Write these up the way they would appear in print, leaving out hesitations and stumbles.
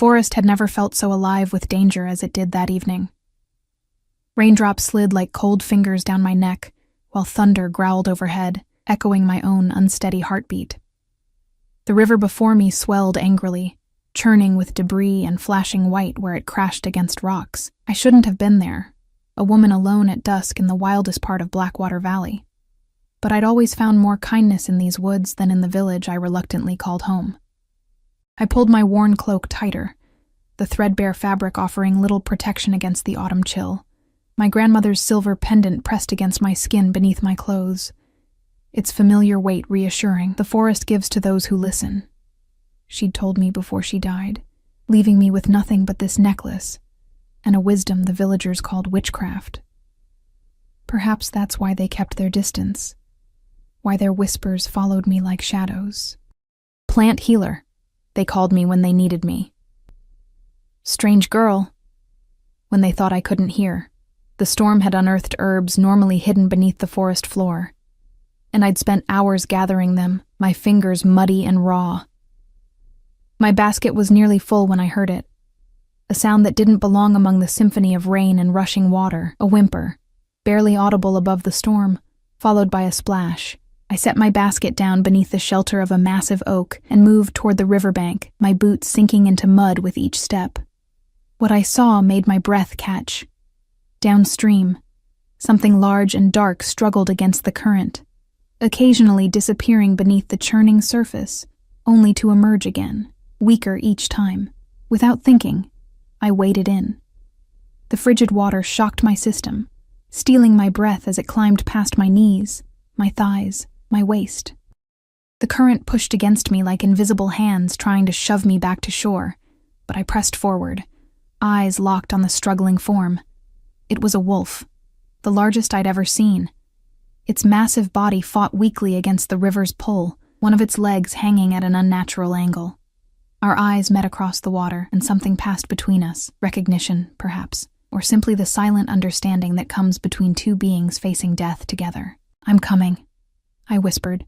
forest had never felt so alive with danger as it did that evening. Raindrops slid like cold fingers down my neck, while thunder growled overhead, echoing my own unsteady heartbeat. The river before me swelled angrily, churning with debris and flashing white where it crashed against rocks. I shouldn't have been there, a woman alone at dusk in the wildest part of Blackwater Valley. But I'd always found more kindness in these woods than in the village I reluctantly called home. I pulled my worn cloak tighter, the threadbare fabric offering little protection against the autumn chill. My grandmother's silver pendant pressed against my skin beneath my clothes, its familiar weight reassuring. The forest gives to those who listen, she'd told me before she died, leaving me with nothing but this necklace and a wisdom the villagers called witchcraft. Perhaps that's why they kept their distance, why their whispers followed me like shadows. Plant healer, they called me when they needed me. Strange girl, when they thought I couldn't hear. The storm had unearthed herbs normally hidden beneath the forest floor, and I'd spent hours gathering them, my fingers muddy and raw. My basket was nearly full when I heard it, a sound that didn't belong among the symphony of rain and rushing water, a whimper, barely audible above the storm, followed by a splash. I set my basket down beneath the shelter of a massive oak and moved toward the riverbank, my boots sinking into mud with each step. What I saw made my breath catch. Downstream, something large and dark struggled against the current, occasionally disappearing beneath the churning surface, only to emerge again, weaker each time. Without thinking, I waded in. The frigid water shocked my system, stealing my breath as it climbed past my knees, my thighs, my waist. The current pushed against me like invisible hands trying to shove me back to shore, but I pressed forward, eyes locked on the struggling form. It was a wolf, the largest I'd ever seen. Its massive body fought weakly against the river's pull, one of its legs hanging at an unnatural angle. Our eyes met across the water, and something passed between us, recognition, perhaps, or simply the silent understanding that comes between two beings facing death together. "I'm coming," I whispered,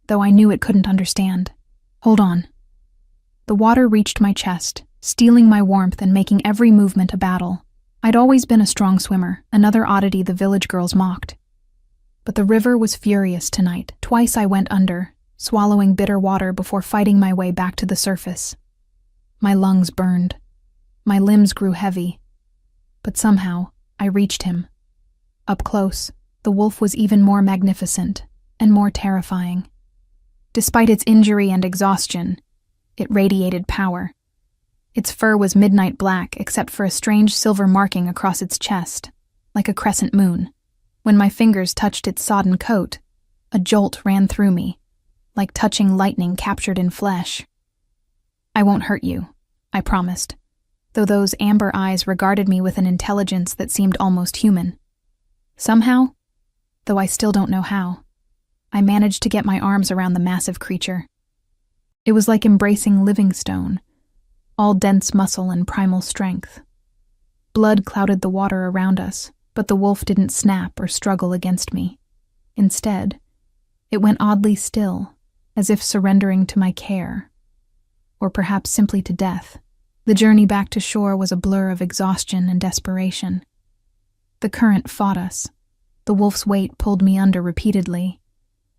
though I knew it couldn't understand. "Hold on." The water reached my chest, stealing my warmth and making every movement a battle. I'd always been a strong swimmer, another oddity the village girls mocked. But the river was furious tonight. Twice I went under, swallowing bitter water before fighting my way back to the surface. My lungs burned. My limbs grew heavy. But somehow, I reached him. Up close, the wolf was even more magnificent and more terrifying. Despite its injury and exhaustion, it radiated power. Its fur was midnight black except for a strange silver marking across its chest, like a crescent moon. When my fingers touched its sodden coat, a jolt ran through me, like touching lightning captured in flesh. "I won't hurt you," I promised, though those amber eyes regarded me with an intelligence that seemed almost human. Somehow, though I still don't know how, I managed to get my arms around the massive creature. It was like embracing living stone, all dense muscle and primal strength. Blood clouded the water around us, but the wolf didn't snap or struggle against me. Instead, it went oddly still, as if surrendering to my care, or perhaps simply to death. The journey back to shore was a blur of exhaustion and desperation. The current fought us. The wolf's weight pulled me under repeatedly,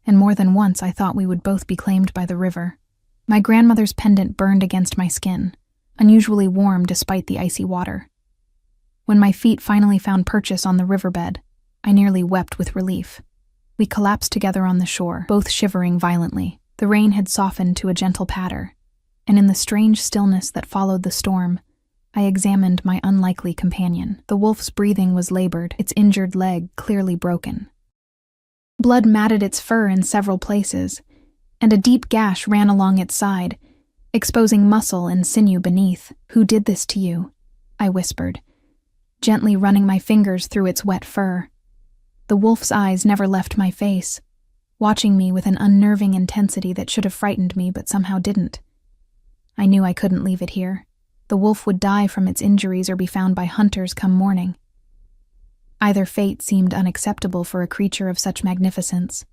and more than once I thought we would both be claimed by the river. My grandmother's pendant burned against my skin, unusually warm despite the icy water. When my feet finally found purchase on the riverbed, I nearly wept with relief. We collapsed together on the shore, both shivering violently. The rain had softened to a gentle patter, and in the strange stillness that followed the storm, I examined my unlikely companion. The wolf's breathing was labored, its injured leg clearly broken. Blood matted its fur in several places, and a deep gash ran along its side, exposing muscle and sinew beneath. "Who did this to you?" I whispered, gently running my fingers through its wet fur. The wolf's eyes never left my face, watching me with an unnerving intensity that should have frightened me but somehow didn't. I knew I couldn't leave it here. The wolf would die from its injuries or be found by hunters come morning. Either fate seemed unacceptable for a creature of such magnificence.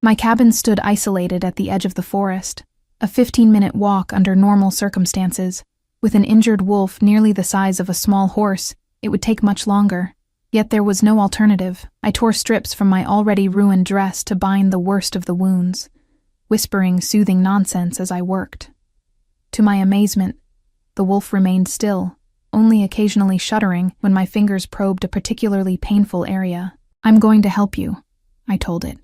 My cabin stood isolated at the edge of the forest, a 15-minute walk under normal circumstances, With an injured wolf nearly the size of a small horse, it would take much longer. Yet there was no alternative. I tore strips from my already ruined dress to bind the worst of the wounds, whispering soothing nonsense as I worked. To my amazement, the wolf remained still, only occasionally shuddering when my fingers probed a particularly painful area. "I'm going to help you," I told it,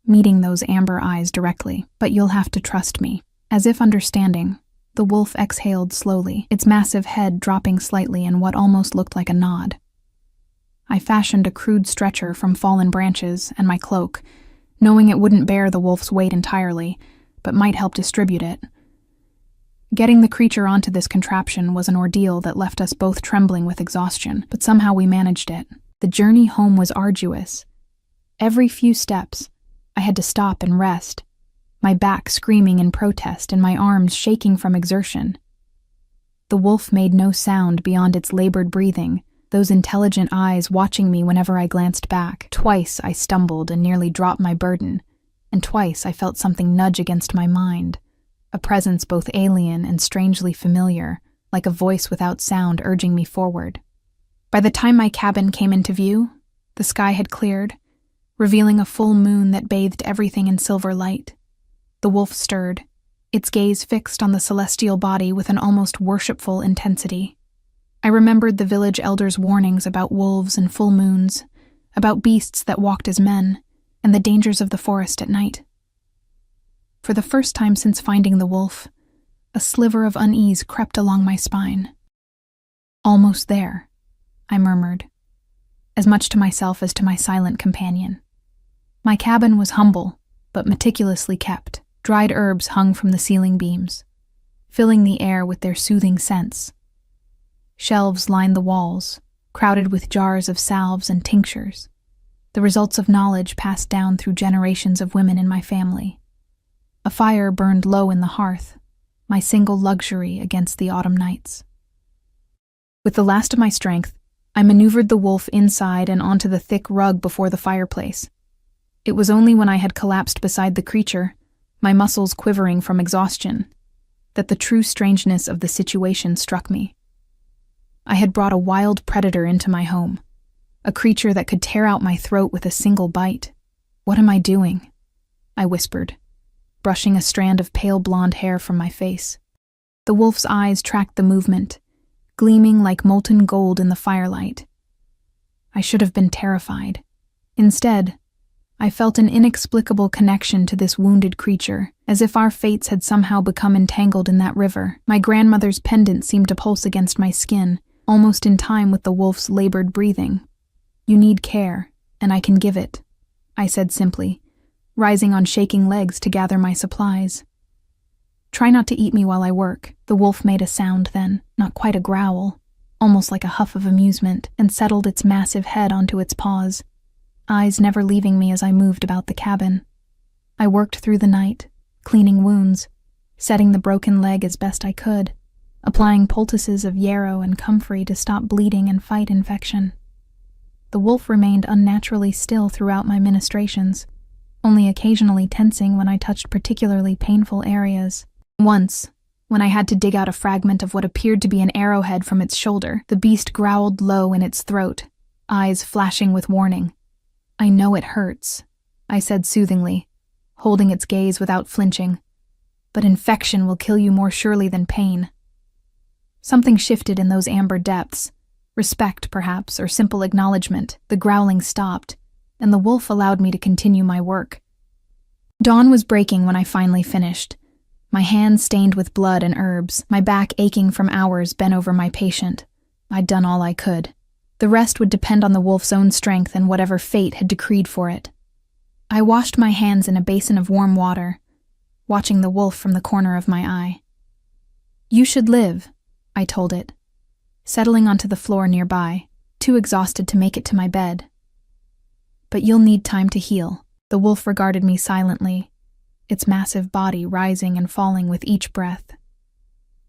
meeting those amber eyes directly, "but you'll have to trust me." As if understanding, the wolf exhaled slowly, its massive head dropping slightly in what almost looked like a nod. I fashioned a crude stretcher from fallen branches and my cloak, knowing it wouldn't bear the wolf's weight entirely, but might help distribute it. Getting the creature onto this contraption was an ordeal that left us both trembling with exhaustion, but somehow we managed it. The journey home was arduous. Every few steps, I had to stop and rest, my back screaming in protest and my arms shaking from exertion. The wolf made no sound beyond its labored breathing, those intelligent eyes watching me whenever I glanced back. Twice I stumbled and nearly dropped my burden, and twice I felt something nudge against my mind, a presence both alien and strangely familiar, like a voice without sound urging me forward. By the time my cabin came into view, the sky had cleared, revealing a full moon that bathed everything in silver light. The wolf stirred, its gaze fixed on the celestial body with an almost worshipful intensity. I remembered the village elders' warnings about wolves and full moons, about beasts that walked as men, and the dangers of the forest at night. For the first time since finding the wolf, a sliver of unease crept along my spine. "Almost there," I murmured, as much to myself as to my silent companion. My cabin was humble, but meticulously kept. Dried herbs hung from the ceiling beams, filling the air with their soothing scents. Shelves lined the walls, crowded with jars of salves and tinctures, the results of knowledge passed down through generations of women in my family. A fire burned low in the hearth, my single luxury against the autumn nights. With the last of my strength, I maneuvered the wolf inside and onto the thick rug before the fireplace. It was only when I had collapsed beside the creature, my muscles quivering from exhaustion, that the true strangeness of the situation struck me. I had brought a wild predator into my home, a creature that could tear out my throat with a single bite. "What am I doing?" I whispered, brushing a strand of pale blonde hair from my face. The wolf's eyes tracked the movement, gleaming like molten gold in the firelight. I should have been terrified. Instead, I felt an inexplicable connection to this wounded creature, as if our fates had somehow become entangled in that river. My grandmother's pendant seemed to pulse against my skin, almost in time with the wolf's labored breathing. "You need care, and I can give it," I said simply, rising on shaking legs to gather my supplies. "Try not to eat me while I work." The wolf made a sound then, not quite a growl, almost like a huff of amusement, and settled its massive head onto its paws, eyes never leaving me as I moved about the cabin. I worked through the night, cleaning wounds, setting the broken leg as best I could, applying poultices of yarrow and comfrey to stop bleeding and fight infection. The wolf remained unnaturally still throughout my ministrations, only occasionally tensing when I touched particularly painful areas. Once, when I had to dig out a fragment of what appeared to be an arrowhead from its shoulder, the beast growled low in its throat, eyes flashing with warning. "I know it hurts," I said soothingly, holding its gaze without flinching, "but infection will kill you more surely than pain." Something shifted in those amber depths, respect perhaps, or simple acknowledgement. The growling stopped, and the wolf allowed me to continue my work. Dawn was breaking when I finally finished, my hands stained with blood and herbs, my back aching from hours bent over my patient. I'd done all I could. The rest would depend on the wolf's own strength and whatever fate had decreed for it. I washed my hands in a basin of warm water, watching the wolf from the corner of my eye. "You should live," I told it, settling onto the floor nearby, too exhausted to make it to my bed. "But you'll need time to heal." The wolf regarded me silently, its massive body rising and falling with each breath.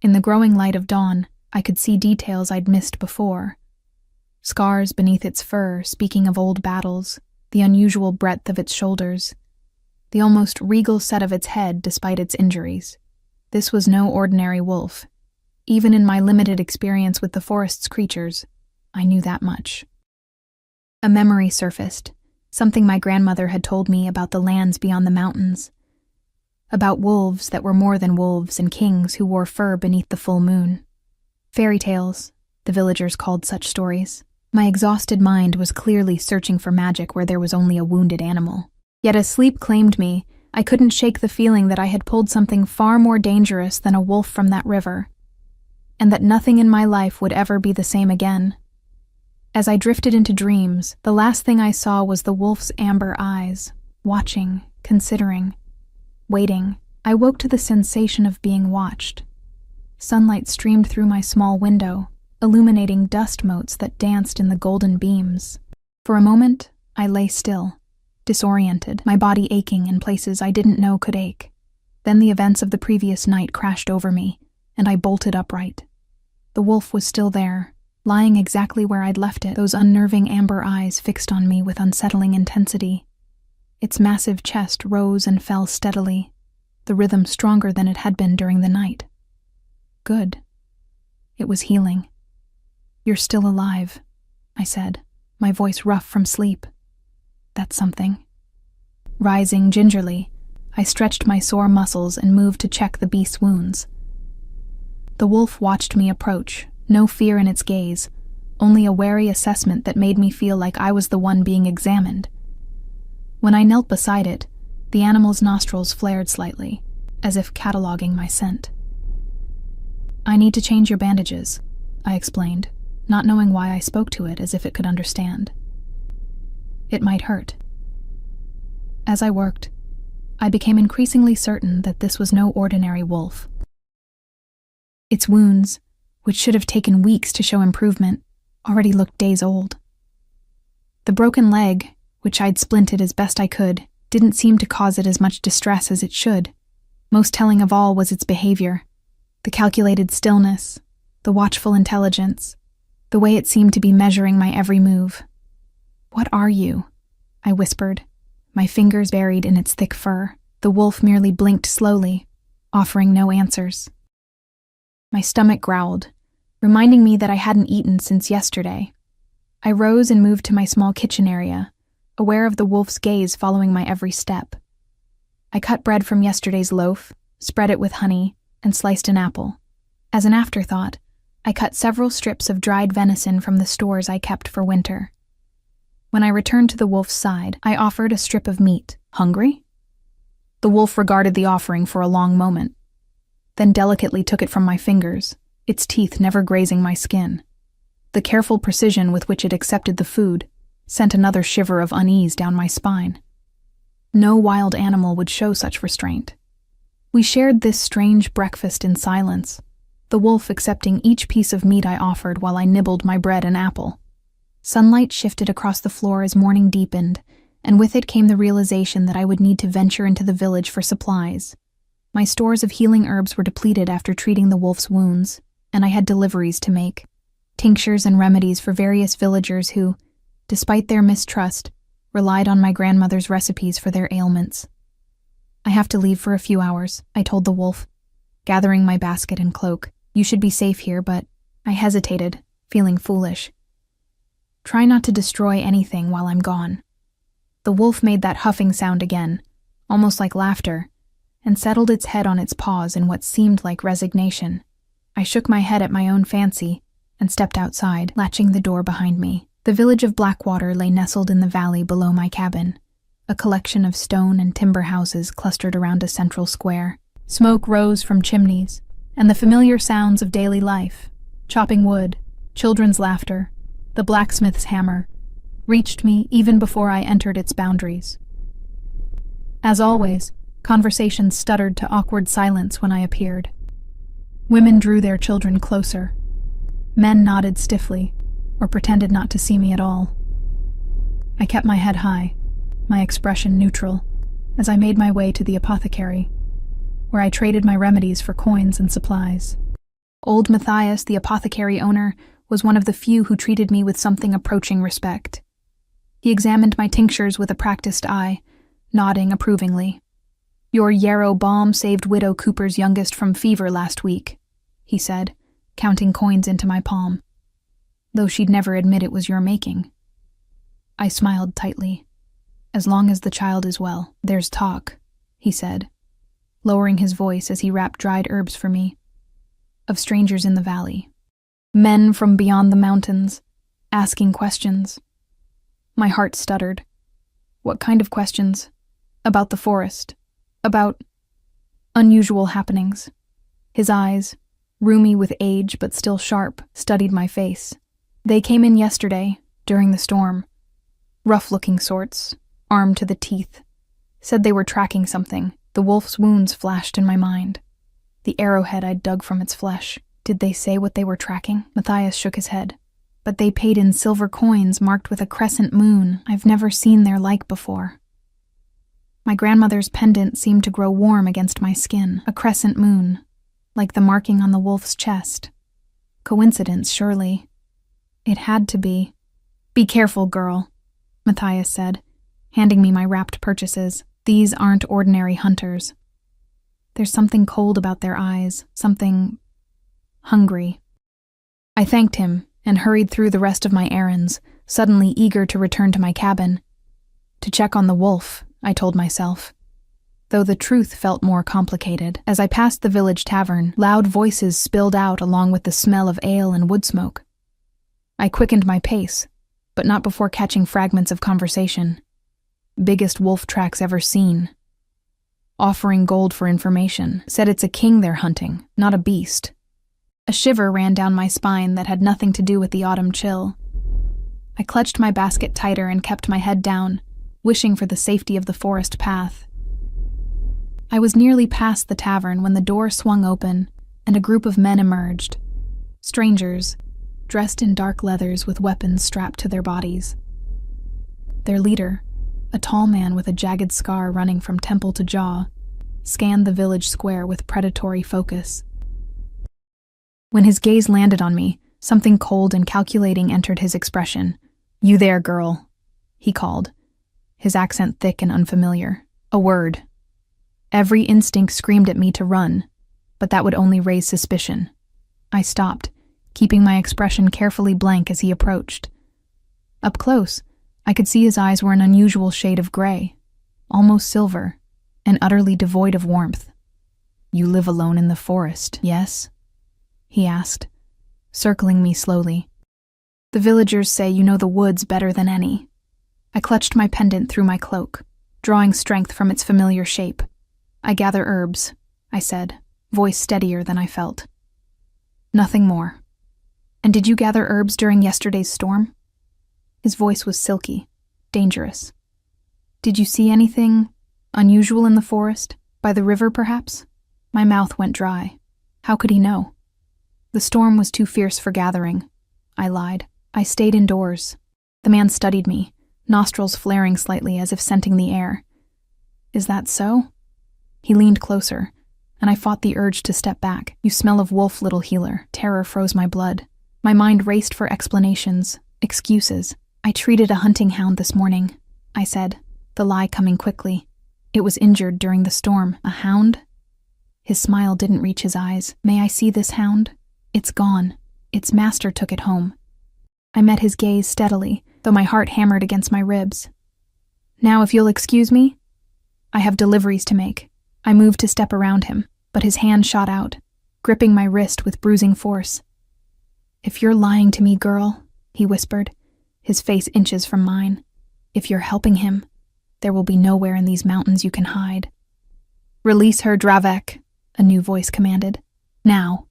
In the growing light of dawn, I could see details I'd missed before. Scars beneath its fur, speaking of old battles, the unusual breadth of its shoulders, the almost regal set of its head despite its injuries. This was no ordinary wolf. Even in my limited experience with the forest's creatures, I knew that much. A memory surfaced, something my grandmother had told me about the lands beyond the mountains, about wolves that were more than wolves and kings who wore fur beneath the full moon. Fairy tales, the villagers called such stories. My exhausted mind was clearly searching for magic where there was only a wounded animal. Yet as sleep claimed me, I couldn't shake the feeling that I had pulled something far more dangerous than a wolf from that river, and that nothing in my life would ever be the same again. As I drifted into dreams, the last thing I saw was the wolf's amber eyes, watching, considering, waiting. I woke to the sensation of being watched. Sunlight streamed through my small window, illuminating dust motes that danced in the golden beams. For a moment, I lay still, disoriented, my body aching in places I didn't know could ache. Then the events of the previous night crashed over me, and I bolted upright. The wolf was still there, lying exactly where I'd left it, those unnerving amber eyes fixed on me with unsettling intensity. Its massive chest rose and fell steadily, the rhythm stronger than it had been during the night. Good. It was healing. "You're still alive," I said, my voice rough from sleep. "That's something." Rising gingerly, I stretched my sore muscles and moved to check the beast's wounds. The wolf watched me approach, no fear in its gaze, only a wary assessment that made me feel like I was the one being examined. When I knelt beside it, the animal's nostrils flared slightly, as if cataloging my scent. "I need to change your bandages," I explained, not knowing why I spoke to it as if it could understand. "It might hurt." As I worked, I became increasingly certain that this was no ordinary wolf. Its wounds, which should have taken weeks to show improvement, already looked days old. The broken leg, which I'd splinted as best I could, didn't seem to cause it as much distress as it should. Most telling of all was its behavior. The calculated stillness, the watchful intelligence, the way it seemed to be measuring my every move. "What are you?" I whispered, my fingers buried in its thick fur. The wolf merely blinked slowly, offering no answers. My stomach growled, reminding me that I hadn't eaten since yesterday. I rose and moved to my small kitchen area, aware of the wolf's gaze following my every step. I cut bread from yesterday's loaf, spread it with honey, and sliced an apple. As an afterthought, I cut several strips of dried venison from the stores I kept for winter. When I returned to the wolf's side, I offered a strip of meat. "Hungry?" The wolf regarded the offering for a long moment, then delicately took it from my fingers, its teeth never grazing my skin. The careful precision with which it accepted the food sent another shiver of unease down my spine. No wild animal would show such restraint. We shared this strange breakfast in silence, the wolf accepting each piece of meat I offered while I nibbled my bread and apple. Sunlight shifted across the floor as morning deepened, and with it came the realization that I would need to venture into the village for supplies. My stores of healing herbs were depleted after treating the wolf's wounds, and I had deliveries to make, tinctures and remedies for various villagers who, despite their mistrust, relied on my grandmother's recipes for their ailments. "I have to leave for a few hours," I told the wolf, gathering my basket and cloak. "You should be safe here, but..." I hesitated, feeling foolish. "Try not to destroy anything while I'm gone." The wolf made that huffing sound again, almost like laughter, and settled its head on its paws in what seemed like resignation. I shook my head at my own fancy and stepped outside, latching the door behind me. The village of Blackwater lay nestled in the valley below my cabin, a collection of stone and timber houses clustered around a central square. Smoke rose from chimneys, and the familiar sounds of daily life, chopping wood, children's laughter, the blacksmith's hammer, reached me even before I entered its boundaries. As always, conversation stuttered to awkward silence when I appeared. Women drew their children closer. Men nodded stiffly, or pretended not to see me at all. I kept my head high, my expression neutral, as I made my way to the apothecary, where I traded my remedies for coins and supplies. Old Matthias, the apothecary owner, was one of the few who treated me with something approaching respect. He examined my tinctures with a practiced eye, nodding approvingly. "Your yarrow balm saved Widow Cooper's youngest from fever last week," he said, counting coins into my palm, though she'd never admit it was your making. I smiled tightly. As long as the child is well, there's talk, he said, lowering his voice as he wrapped dried herbs for me. Of strangers in the valley. Men from beyond the mountains, asking questions. My heart stuttered. What kind of questions? About the forest. About unusual happenings. His eyes, roomy with age but still sharp, studied my face. They came in yesterday, during the storm. Rough-looking sorts, armed to the teeth. Said they were tracking something. The wolf's wounds flashed in my mind. The arrowhead I'd dug from its flesh. Did they say what they were tracking? Matthias shook his head. But they paid in silver coins marked with a crescent moon. I've never seen their like before. My grandmother's pendant seemed to grow warm against my skin. A crescent moon, like the marking on the wolf's chest. Coincidence, surely. It had to be. Be careful, girl, Matthias said, handing me my wrapped purchases. These aren't ordinary hunters. There's something cold about their eyes, something hungry. I thanked him and hurried through the rest of my errands, suddenly eager to return to my cabin. To check on the wolf, I told myself. Though the truth felt more complicated. As I passed the village tavern, loud voices spilled out along with the smell of ale and wood smoke. I quickened my pace, but not before catching fragments of conversation. Biggest wolf tracks ever seen. Offering gold for information, said it's a king they're hunting, not a beast. A shiver ran down my spine that had nothing to do with the autumn chill. I clutched my basket tighter and kept my head down, wishing for the safety of the forest path. I was nearly past the tavern when the door swung open and a group of men emerged. Strangers, dressed in dark leathers with weapons strapped to their bodies. Their leader, a tall man with a jagged scar running from temple to jaw, scanned the village square with predatory focus. When his gaze landed on me, something cold and calculating entered his expression. "You there, girl," he called, his accent thick and unfamiliar. A word. Every instinct screamed at me to run, but that would only raise suspicion. I stopped, keeping my expression carefully blank as he approached. Up close, I could see his eyes were an unusual shade of gray, almost silver, and utterly devoid of warmth. "You live alone in the forest, yes?" he asked, circling me slowly. "The villagers say you know the woods better than any." I clutched my pendant through my cloak, drawing strength from its familiar shape. "I gather herbs," I said, voice steadier than I felt. "Nothing more." "And did you gather herbs during yesterday's storm?" His voice was silky, dangerous. "Did you see anything unusual in the forest? By the river, perhaps?" My mouth went dry. How could he know? "The storm was too fierce for gathering," I lied. "I stayed indoors." The man studied me, nostrils flaring slightly as if scenting the air. "Is that so?" He leaned closer, and I fought the urge to step back. "You smell of wolf, little healer." Terror froze my blood. My mind raced for explanations, excuses. "I treated a hunting hound this morning," I said, the lie coming quickly. "It was injured during the storm." "A hound?" His smile didn't reach his eyes. "May I see this hound?" "It's gone. Its master took it home." I met his gaze steadily, though my heart hammered against my ribs. "Now, if you'll excuse me, I have deliveries to make." I moved to step around him, but his hand shot out, gripping my wrist with bruising force. "If you're lying to me, girl," he whispered, his face inches from mine, "if you're helping him, there will be nowhere in these mountains you can hide." "Release her, Dravek," a new voice commanded. "Now."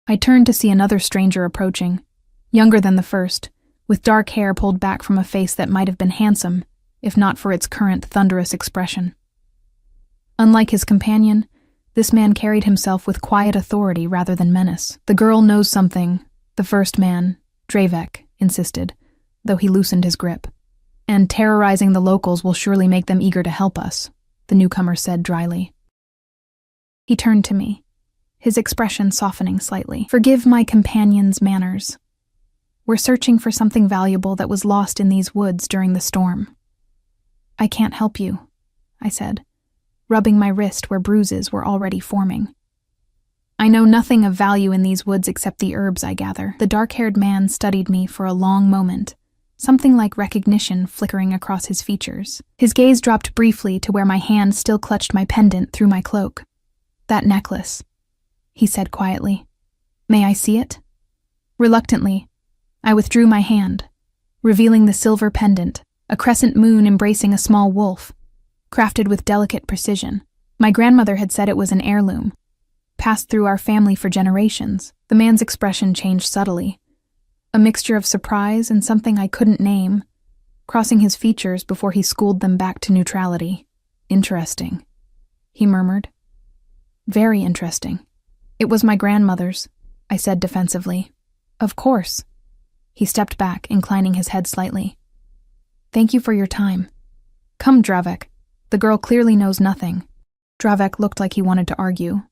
I turned to see another stranger approaching, younger than the first, with dark hair pulled back from a face that might have been handsome, if not for its current thunderous expression. Unlike his companion, this man carried himself with quiet authority rather than menace. "The girl knows something," the first man, Dravek, insisted, though he loosened his grip. "And terrorizing the locals will surely make them eager to help us," the newcomer said dryly. He turned to me, his expression softening slightly. "Forgive my companion's manners. We're searching for something valuable that was lost in these woods during the storm." "I can't help you," I said, rubbing my wrist where bruises were already forming. I know nothing of value in these woods except the herbs I gather. The dark-haired man studied me for a long moment, something like recognition flickering across his features. His gaze dropped briefly to where my hand still clutched my pendant through my cloak. "That necklace," he said quietly. "May I see it?" Reluctantly, I withdrew my hand, revealing the silver pendant, a crescent moon embracing a small wolf, crafted with delicate precision. My grandmother had said it was an heirloom, passed through our family for generations. The man's expression changed subtly, a mixture of surprise and something I couldn't name, crossing his features before he schooled them back to neutrality. "Interesting," he murmured. "Very interesting." "It was my grandmother's," I said defensively. "Of course." He stepped back, inclining his head slightly. "Thank you for your time. Come, Dravek. The girl clearly knows nothing." Dravek looked like he wanted to argue,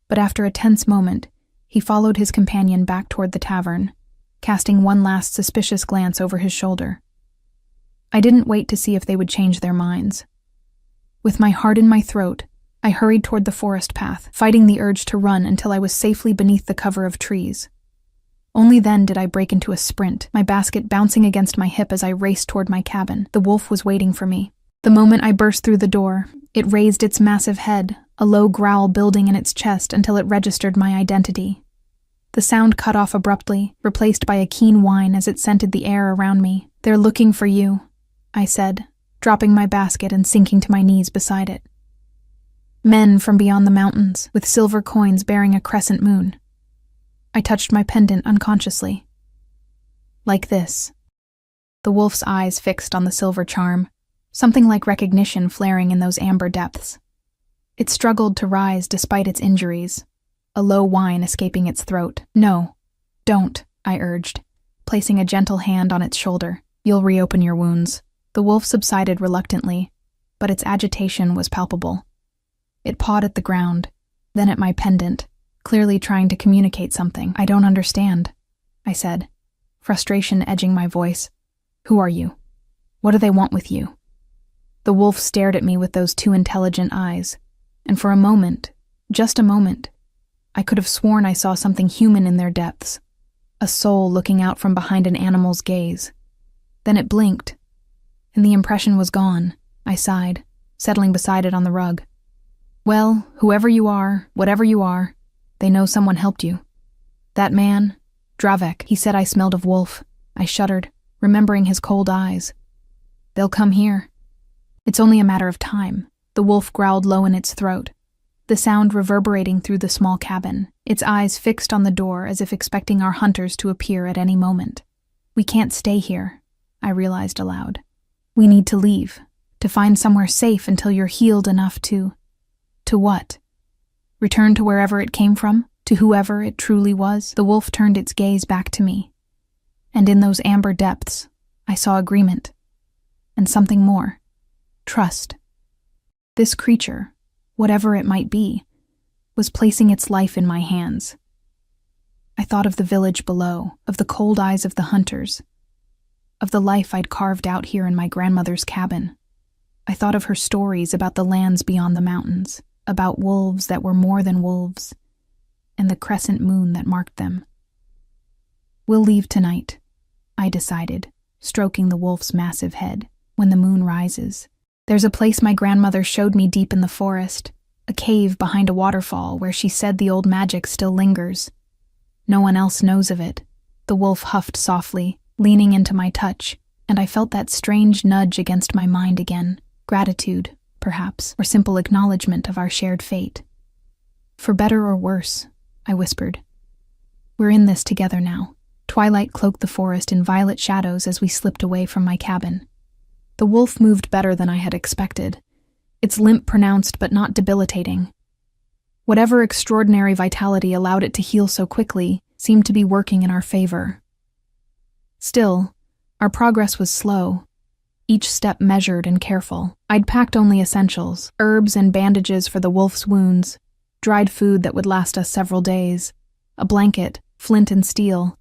but after a tense moment, he followed his companion back toward the tavern, casting one last suspicious glance over his shoulder. I didn't wait to see if they would change their minds. With my heart in my throat, I hurried toward the forest path, fighting the urge to run until I was safely beneath the cover of trees. Only then did I break into a sprint, my basket bouncing against my hip as I raced toward my cabin. The wolf was waiting for me. The moment I burst through the door, it raised its massive head, a low growl building in its chest until it registered my identity. The sound cut off abruptly, replaced by a keen whine as it scented the air around me. "They're looking for you," I said, dropping my basket and sinking to my knees beside it. "Men from beyond the mountains, with silver coins bearing a crescent moon." I touched my pendant unconsciously. "Like this." The wolf's eyes fixed on the silver charm, something like recognition flaring in those amber depths. It struggled to rise despite its injuries, a low whine escaping its throat. "No, don't," I urged, placing a gentle hand on its shoulder. "You'll reopen your wounds." The wolf subsided reluctantly, but its agitation was palpable. It pawed at the ground, then at my pendant, clearly trying to communicate something. "I don't understand," I said, frustration edging my voice. "Who are you? What do they want with you?" The wolf stared at me with those two intelligent eyes, and for a moment, just a moment, I could have sworn I saw something human in their depths, a soul looking out from behind an animal's gaze. Then it blinked, and the impression was gone. I sighed, settling beside it on the rug. "Well, whoever you are, whatever you are, they know someone helped you. That man, Dravek, he said I smelled of wolf." I shuddered, remembering his cold eyes. "They'll come here. It's only a matter of time." The wolf growled low in its throat, the sound reverberating through the small cabin, its eyes fixed on the door as if expecting our hunters to appear at any moment. "We can't stay here," I realized aloud. "We need to leave, to find somewhere safe until you're healed enough to..." "To what? Return to wherever it came from? To whoever it truly was?" The wolf turned its gaze back to me, and in those amber depths, I saw agreement, and something more. Trust. This creature, whatever it might be, was placing its life in my hands. I thought of the village below, of the cold eyes of the hunters, of the life I'd carved out here in my grandmother's cabin. I thought of her stories about the lands beyond the mountains, about wolves that were more than wolves, and the crescent moon that marked them. "We'll leave tonight," I decided, stroking the wolf's massive head. "When the moon rises. There's a place my grandmother showed me deep in the forest, a cave behind a waterfall where she said the old magic still lingers. No one else knows of it." The wolf huffed softly, leaning into my touch, and I felt that strange nudge against my mind again. Gratitude, perhaps, or simple acknowledgement of our shared fate. "For better or worse," I whispered. "We're in this together now." Twilight cloaked the forest in violet shadows as we slipped away from my cabin. The wolf moved better than I had expected, its limp pronounced but not debilitating. Whatever extraordinary vitality allowed it to heal so quickly seemed to be working in our favor. Still, our progress was slow, each step measured and careful. I'd packed only essentials, herbs and bandages for the wolf's wounds, dried food that would last us several days, a blanket, flint and steel,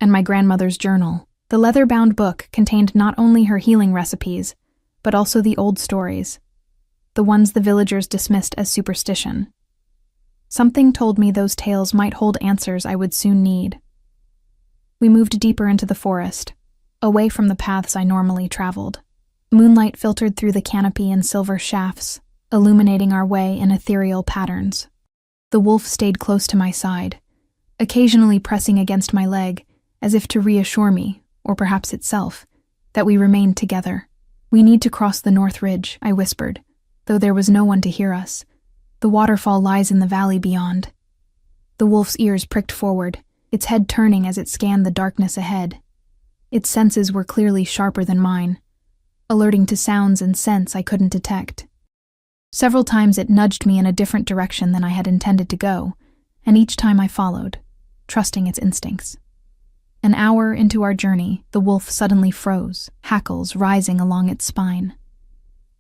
and my grandmother's journal. The leather-bound book contained not only her healing recipes, but also the old stories, the ones the villagers dismissed as superstition. Something told me those tales might hold answers I would soon need. We moved deeper into the forest, away from the paths I normally traveled. Moonlight filtered through the canopy in silver shafts, illuminating our way in ethereal patterns. The wolf stayed close to my side, occasionally pressing against my leg, as if to reassure me, or perhaps itself, that we remained together. "We need to cross the North Ridge," I whispered, though there was no one to hear us. "The waterfall lies in the valley beyond." The wolf's ears pricked forward, its head turning as it scanned the darkness ahead. Its senses were clearly sharper than mine, alerting to sounds and scents I couldn't detect. Several times it nudged me in a different direction than I had intended to go, and each time I followed, trusting its instincts. An hour into our journey, the wolf suddenly froze, hackles rising along its spine.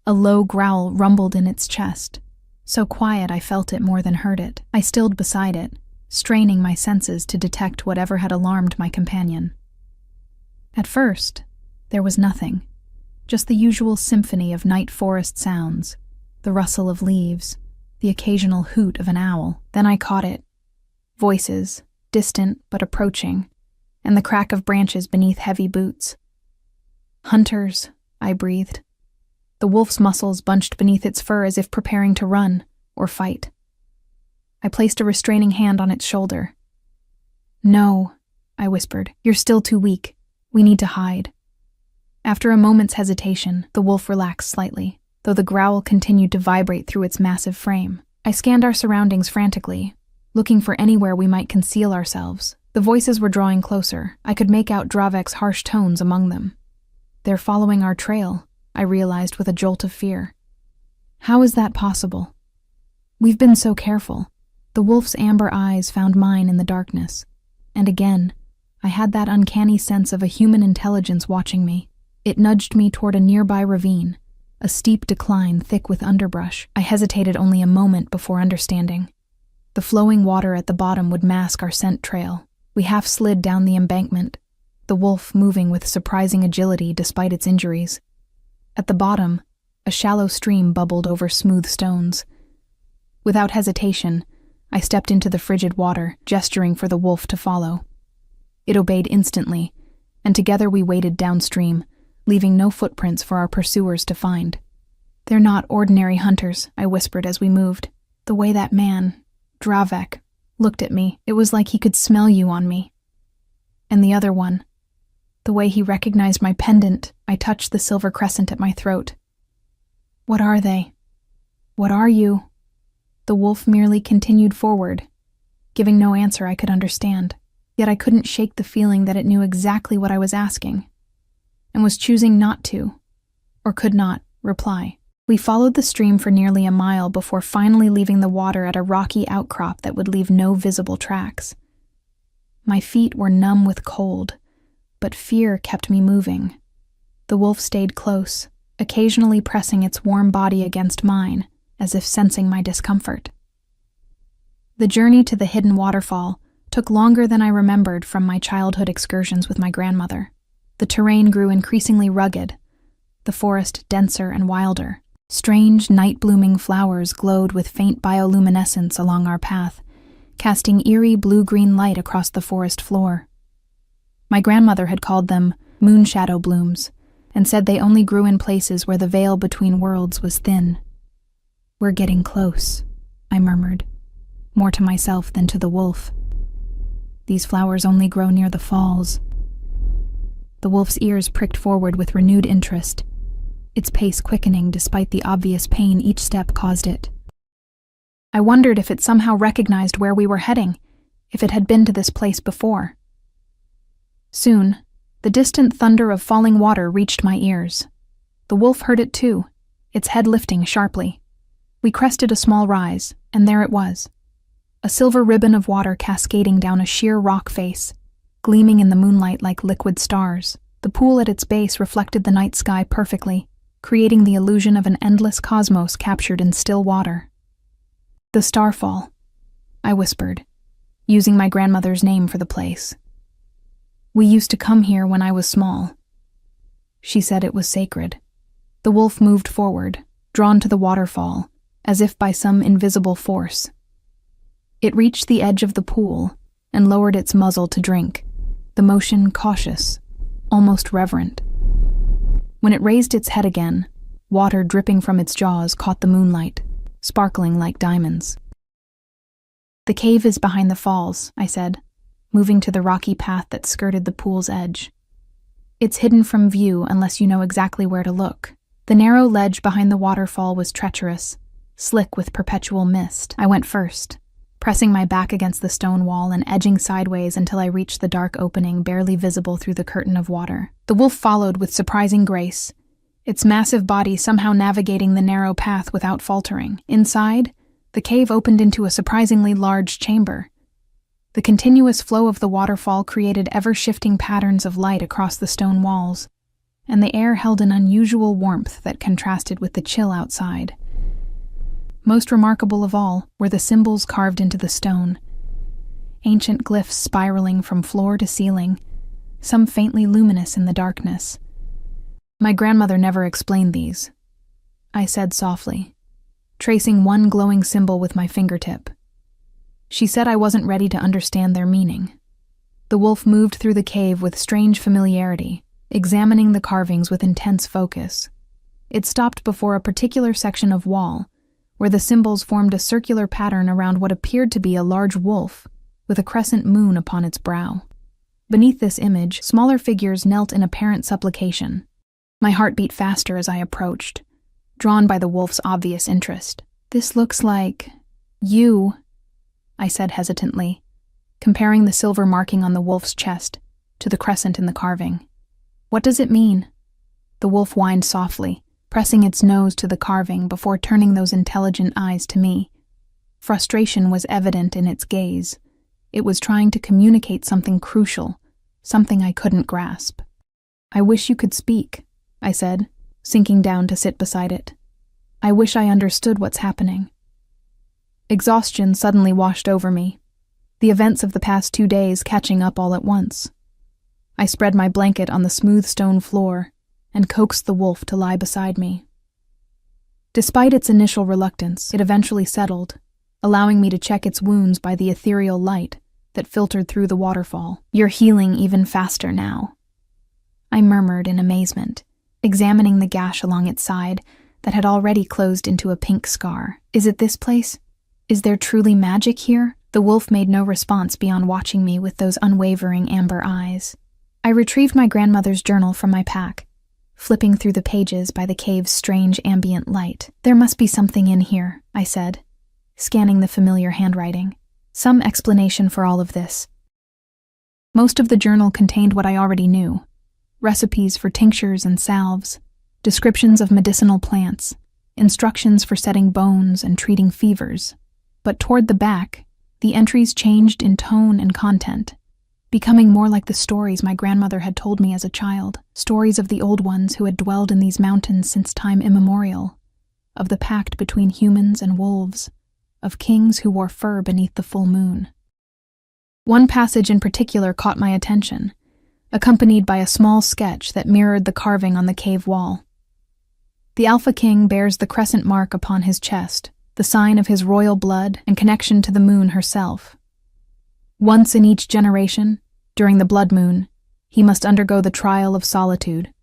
A low growl rumbled in its chest, so quiet I felt it more than heard it. I stilled beside it, straining my senses to detect whatever had alarmed my companion. At first, there was nothing, just the usual symphony of night forest sounds, the rustle of leaves, the occasional hoot of an owl. Then I caught it. Voices, distant but approaching, and the crack of branches beneath heavy boots. "Hunters," I breathed. The wolf's muscles bunched beneath its fur as if preparing to run or fight. I placed a restraining hand on its shoulder. "No," I whispered. "You're still too weak. We need to hide." After a moment's hesitation, the wolf relaxed slightly, though the growl continued to vibrate through its massive frame. I scanned our surroundings frantically, looking for anywhere we might conceal ourselves. The voices were drawing closer. I could make out Dravek's harsh tones among them. "They're following our trail," I realized with a jolt of fear. "How is that possible? We've been so careful." The wolf's amber eyes found mine in the darkness, and again, I had that uncanny sense of a human intelligence watching me. It nudged me toward a nearby ravine, a steep decline thick with underbrush. I hesitated only a moment before understanding. The flowing water at the bottom would mask our scent trail. We half slid down the embankment, the wolf moving with surprising agility despite its injuries. At the bottom, a shallow stream bubbled over smooth stones. Without hesitation, I stepped into the frigid water, gesturing for the wolf to follow. It obeyed instantly, and together we waded downstream, leaving no footprints for our pursuers to find. "They're not ordinary hunters," I whispered as we moved. "The way that man, Dravek, looked at me, it was like he could smell you on me. And the other one, the way he recognized my pendant," I touched the silver crescent at my throat. "What are they? What are you?" The wolf merely continued forward, giving no answer I could understand. Yet I couldn't shake the feeling that it knew exactly what I was asking, and was choosing not to, or could not, reply. We followed the stream for nearly a mile before finally leaving the water at a rocky outcrop that would leave no visible tracks. My feet were numb with cold, but fear kept me moving. The wolf stayed close, occasionally pressing its warm body against mine, as if sensing my discomfort. The journey to the hidden waterfall took longer than I remembered from my childhood excursions with my grandmother. The terrain grew increasingly rugged, the forest denser and wilder. Strange, night-blooming flowers glowed with faint bioluminescence along our path, casting eerie blue-green light across the forest floor. My grandmother had called them moonshadow blooms, and said they only grew in places where the veil between worlds was thin. "We're getting close," I murmured, more to myself than to the wolf. "These flowers only grow near the falls." The wolf's ears pricked forward with renewed interest, its pace quickening despite the obvious pain each step caused it. I wondered if it somehow recognized where we were heading, if it had been to this place before. Soon, the distant thunder of falling water reached my ears. The wolf heard it too, its head lifting sharply. We crested a small rise, and there it was. A silver ribbon of water cascading down a sheer rock face, gleaming in the moonlight like liquid stars. The pool at its base reflected the night sky perfectly, creating the illusion of an endless cosmos captured in still water. "The Starfall," I whispered, using my grandmother's name for the place. "We used to come here when I was small." She said it was sacred. The wolf moved forward, drawn to the waterfall, as if by some invisible force. It reached the edge of the pool and lowered its muzzle to drink, the motion cautious, almost reverent. When it raised its head again, water dripping from its jaws caught the moonlight, sparkling like diamonds. "The cave is behind the falls," I said, moving to the rocky path that skirted the pool's edge. "It's hidden from view unless you know exactly where to look." The narrow ledge behind the waterfall was treacherous, slick with perpetual mist. I went first, pressing my back against the stone wall and edging sideways until I reached the dark opening barely visible through the curtain of water. The wolf followed with surprising grace, its massive body somehow navigating the narrow path without faltering. Inside, the cave opened into a surprisingly large chamber. The continuous flow of the waterfall created ever-shifting patterns of light across the stone walls, and the air held an unusual warmth that contrasted with the chill outside. Most remarkable of all were the symbols carved into the stone, ancient glyphs spiraling from floor to ceiling, some faintly luminous in the darkness. "My grandmother never explained these," I said softly, tracing one glowing symbol with my fingertip. "She said I wasn't ready to understand their meaning." The wolf moved through the cave with strange familiarity, examining the carvings with intense focus. It stopped before a particular section of wall, where the symbols formed a circular pattern around what appeared to be a large wolf, with a crescent moon upon its brow. Beneath this image, smaller figures knelt in apparent supplication. My heart beat faster as I approached, drawn by the wolf's obvious interest. "This looks like you," I said hesitantly, comparing the silver marking on the wolf's chest to the crescent in the carving. "What does it mean?" The wolf whined softly, pressing its nose to the carving before turning those intelligent eyes to me. Frustration was evident in its gaze. It was trying to communicate something crucial, something I couldn't grasp. "I wish you could speak," I said, sinking down to sit beside it. "I wish I understood what's happening." Exhaustion suddenly washed over me, the events of the past 2 days catching up all at once. I spread my blanket on the smooth stone floor and coaxed the wolf to lie beside me. Despite its initial reluctance, it eventually settled, allowing me to check its wounds by the ethereal light that filtered through the waterfall. "You're healing even faster now," I murmured in amazement, examining the gash along its side that had already closed into a pink scar. "Is it this place? Is there truly magic here?" The wolf made no response beyond watching me with those unwavering amber eyes. I retrieved my grandmother's journal from my pack, flipping through the pages by the cave's strange ambient light. "There must be something in here," I said, scanning the familiar handwriting. "Some explanation for all of this." Most of the journal contained what I already knew: recipes for tinctures and salves, descriptions of medicinal plants, instructions for setting bones and treating fevers. But toward the back, the entries changed in tone and content, becoming more like the stories my grandmother had told me as a child, stories of the old ones who had dwelled in these mountains since time immemorial, of the pact between humans and wolves, of kings who wore fur beneath the full moon. One passage in particular caught my attention, accompanied by a small sketch that mirrored the carving on the cave wall. The Alpha King bears the crescent mark upon his chest, the sign of his royal blood and connection to the moon herself. Once in each generation, during the blood moon, he must undergo the trial of solitude,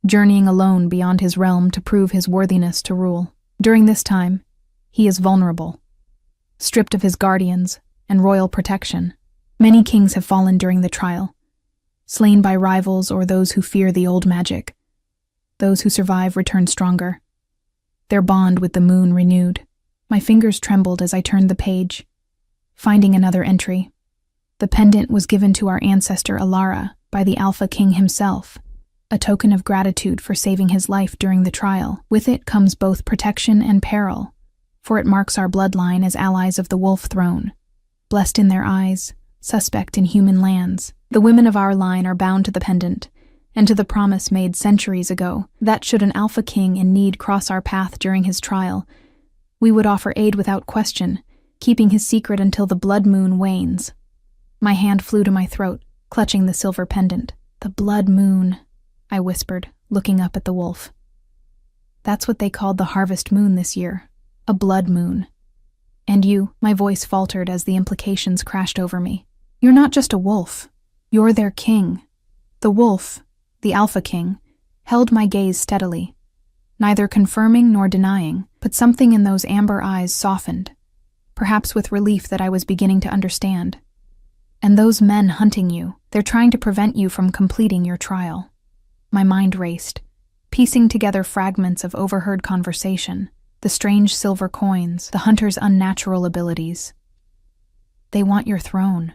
journeying alone beyond his realm to prove his worthiness to rule. During this time, he is vulnerable, stripped of his guardians and royal protection. Many kings have fallen during the trial, slain by rivals or those who fear the old magic. Those who survive return stronger, their bond with the moon renewed. My fingers trembled as I turned the page, finding another entry. The pendant was given to our ancestor Alara by the Alpha King himself, a token of gratitude for saving his life during the trial. With it comes both protection and peril, for it marks our bloodline as allies of the wolf throne, blessed in their eyes, suspect in human lands. The women of our line are bound to the pendant, and to the promise made centuries ago, that should an Alpha King in need cross our path during his trial, we would offer aid without question, keeping his secret until the blood moon wanes. My hand flew to my throat, clutching the silver pendant. "The blood moon," I whispered, looking up at the wolf. "That's what they called the harvest moon this year, a blood moon." And you, my voice faltered as the implications crashed over me. You're not just a wolf. You're their king. The wolf, the Alpha King, held my gaze steadily, neither confirming nor denying, but something in those amber eyes softened, perhaps with relief that I was beginning to understand. And those men hunting you, they're trying to prevent you from completing your trial. My mind raced, piecing together fragments of overheard conversation, the strange silver coins, the hunter's unnatural abilities. They want your throne.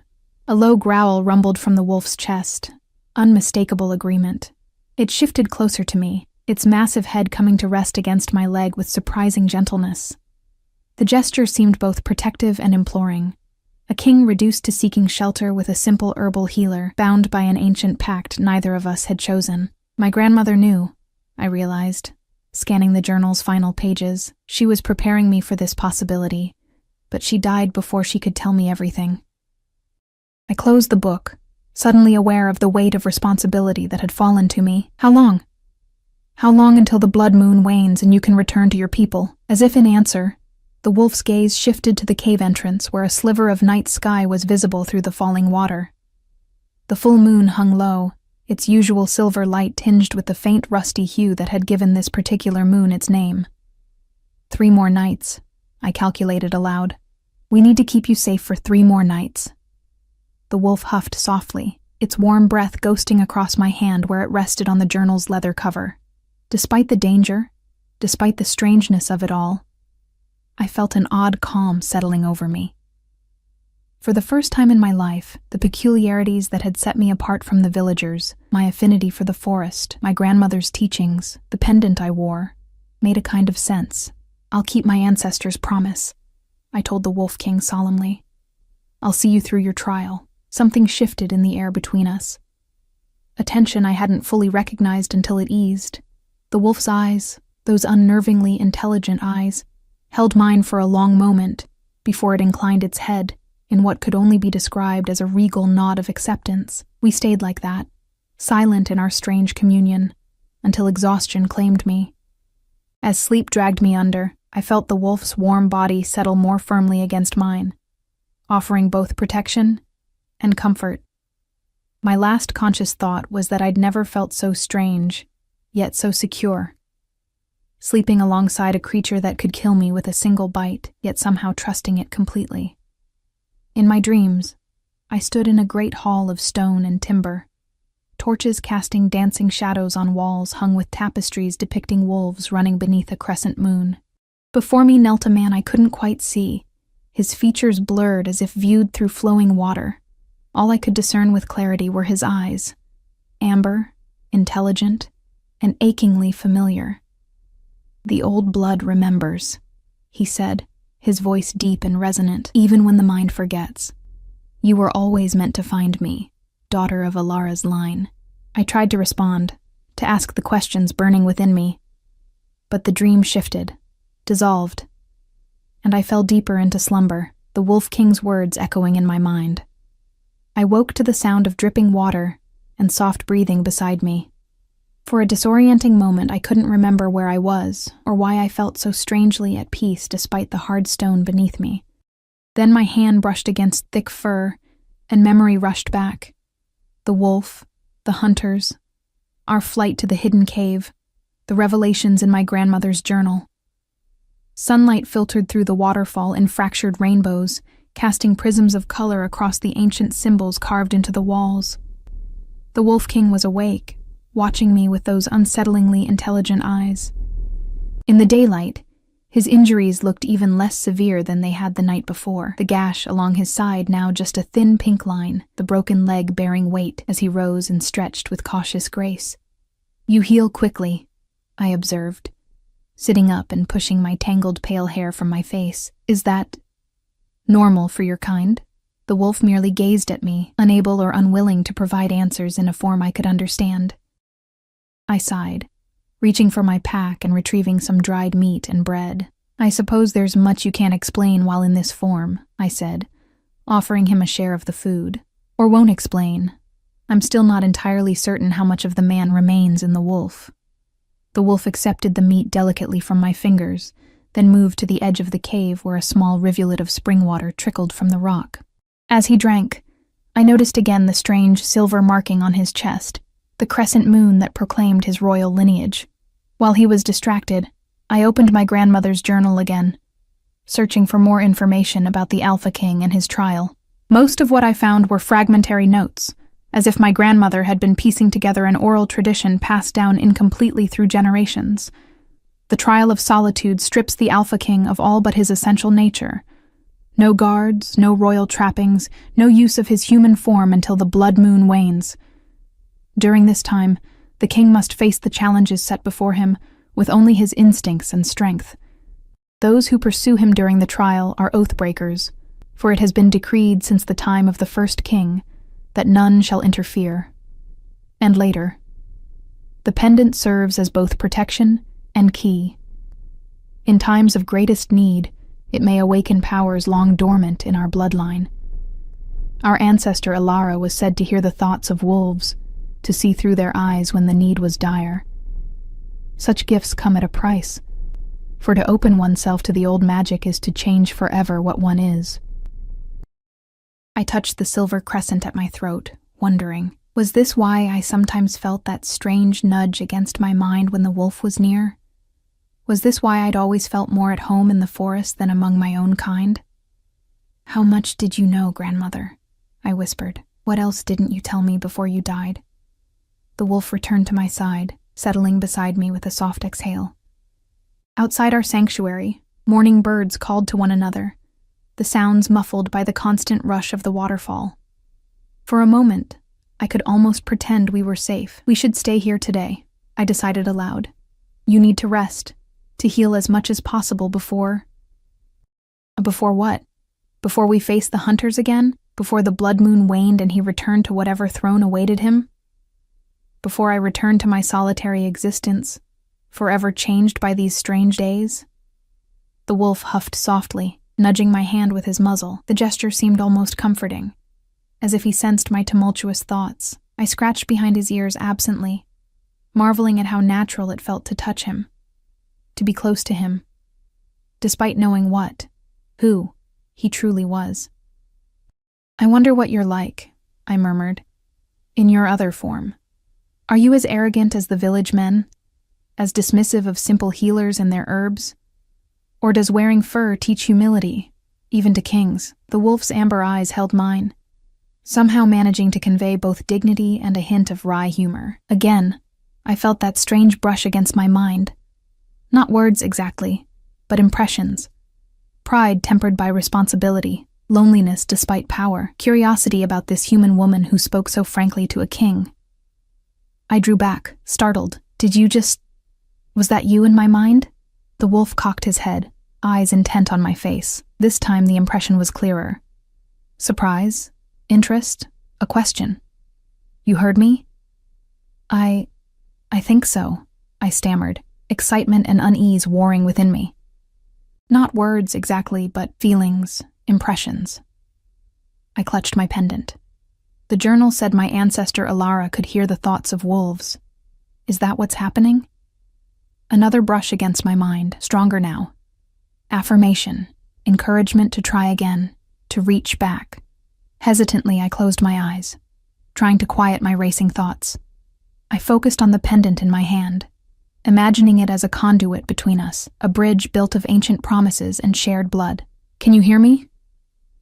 A low growl rumbled from the wolf's chest, unmistakable agreement. It shifted closer to me, its massive head coming to rest against my leg with surprising gentleness. The gesture seemed both protective and imploring. A king reduced to seeking shelter with a simple herbal healer, bound by an ancient pact neither of us had chosen. My grandmother knew, I realized, scanning the journal's final pages. She was preparing me for this possibility, but she died before she could tell me everything. I closed the book, suddenly aware of the weight of responsibility that had fallen to me. How long? How long until the blood moon wanes and you can return to your people? As if in answer, the wolf's gaze shifted to the cave entrance where a sliver of night sky was visible through the falling water. The full moon hung low, its usual silver light tinged with the faint rusty hue that had given this particular moon its name. 3 more nights, I calculated aloud. We need to keep you safe for 3 more nights. The wolf huffed softly, its warm breath ghosting across my hand where it rested on the journal's leather cover. Despite the danger, despite the strangeness of it all, I felt an odd calm settling over me. For the first time in my life, the peculiarities that had set me apart from the villagers, my affinity for the forest, my grandmother's teachings, the pendant I wore, made a kind of sense. I'll keep my ancestors' promise, I told the Wolf King solemnly. I'll see you through your trial. Something shifted in the air between us. A tension I hadn't fully recognized until it eased. The wolf's eyes, those unnervingly intelligent eyes, held mine for a long moment before it inclined its head in what could only be described as a regal nod of acceptance. We stayed like that, silent in our strange communion, until exhaustion claimed me. As sleep dragged me under, I felt the wolf's warm body settle more firmly against mine, offering both protection and comfort. My last conscious thought was that I'd never felt so strange, yet so secure. Sleeping alongside a creature that could kill me with a single bite, yet somehow trusting it completely. In my dreams, I stood in a great hall of stone and timber, torches casting dancing shadows on walls hung with tapestries depicting wolves running beneath a crescent moon. Before me knelt a man I couldn't quite see, his features blurred as if viewed through flowing water. All I could discern with clarity were his eyes, amber, intelligent, and achingly familiar. The old blood remembers, he said, his voice deep and resonant, even when the mind forgets. You were always meant to find me, daughter of Alara's line. I tried to respond, to ask the questions burning within me, but the dream shifted, dissolved, and I fell deeper into slumber, the Wolf King's words echoing in my mind. I woke to the sound of dripping water and soft breathing beside me. For a disorienting moment, I couldn't remember where I was or why I felt so strangely at peace despite the hard stone beneath me. Then my hand brushed against thick fur, and memory rushed back. The wolf, the hunters, our flight to the hidden cave, the revelations in my grandmother's journal. Sunlight filtered through the waterfall in fractured rainbows, casting prisms of color across the ancient symbols carved into the walls. The Wolf King was awake, watching me with those unsettlingly intelligent eyes. In the daylight, his injuries looked even less severe than they had the night before, the gash along his side now just a thin pink line, the broken leg bearing weight as he rose and stretched with cautious grace. You heal quickly, I observed, sitting up and pushing my tangled pale hair from my face. Is that normal for your kind? The wolf merely gazed at me, unable or unwilling to provide answers in a form I could understand. I sighed, reaching for my pack and retrieving some dried meat and bread. I suppose there's much you can't explain while in this form, I said, offering him a share of the food. Or won't explain. I'm still not entirely certain how much of the man remains in the wolf. The wolf accepted the meat delicately from my fingers, then moved to the edge of the cave where a small rivulet of spring water trickled from the rock. As he drank, I noticed again the strange silver marking on his chest, the crescent moon that proclaimed his royal lineage. While he was distracted, I opened my grandmother's journal again, searching for more information about the Alpha King and his trial. Most of what I found were fragmentary notes, as if my grandmother had been piecing together an oral tradition passed down incompletely through generations. The trial of solitude strips the Alpha King of all but his essential nature. No guards, no royal trappings, no use of his human form until the blood moon wanes. During this time, the king must face the challenges set before him with only his instincts and strength. Those who pursue him during the trial are oath-breakers, for it has been decreed since the time of the first king that none shall interfere. And later, the pendant serves as both protection and key. In times of greatest need, it may awaken powers long dormant in our bloodline. Our ancestor Alara was said to hear the thoughts of wolves, to see through their eyes when the need was dire. Such gifts come at a price, for to open oneself to the old magic is to change forever what one is. I touched the silver crescent at my throat, wondering, was this why I sometimes felt that strange nudge against my mind when the wolf was near? Was this why I'd always felt more at home in the forest than among my own kind? "How much did you know, grandmother?" I whispered. "What else didn't you tell me before you died?" The wolf returned to my side, settling beside me with a soft exhale. Outside our sanctuary, morning birds called to one another, the sounds muffled by the constant rush of the waterfall. For a moment, I could almost pretend we were safe. "We should stay here today," I decided aloud. "You need to rest, to heal as much as possible before..." Before what? Before we faced the hunters again? Before the blood moon waned and he returned to whatever throne awaited him? Before I returned to my solitary existence, forever changed by these strange days? The wolf huffed softly, nudging my hand with his muzzle. The gesture seemed almost comforting, as if he sensed my tumultuous thoughts. I scratched behind his ears absently, marveling at how natural it felt to touch him, to be close to him, despite knowing who he truly was. "I wonder what you're like," I murmured, "in your other form. Are you as arrogant as the village men? As dismissive of simple healers and their herbs? Or does wearing fur teach humility, even to kings?" The wolf's amber eyes held mine, somehow managing to convey both dignity and a hint of wry humor. Again, I felt that strange brush against my mind. Not words exactly, but impressions. Pride tempered by responsibility, loneliness despite power, curiosity about this human woman who spoke so frankly to a king. I drew back, startled. Was that you in my mind?" The wolf cocked his head, eyes intent on my face. This time the impression was clearer. Surprise? Interest? A question. "You heard me?" I think so," I stammered, excitement and unease warring within me. Not words exactly, but feelings, impressions. I clutched my pendant. The journal said my ancestor Alara could hear the thoughts of wolves. Is that what's happening? Another brush against my mind, stronger now. Affirmation, encouragement to try again, to reach back. Hesitantly, I closed my eyes, trying to quiet my racing thoughts. I focused on the pendant in my hand, imagining it as a conduit between us, a bridge built of ancient promises and shared blood. "Can you hear me?"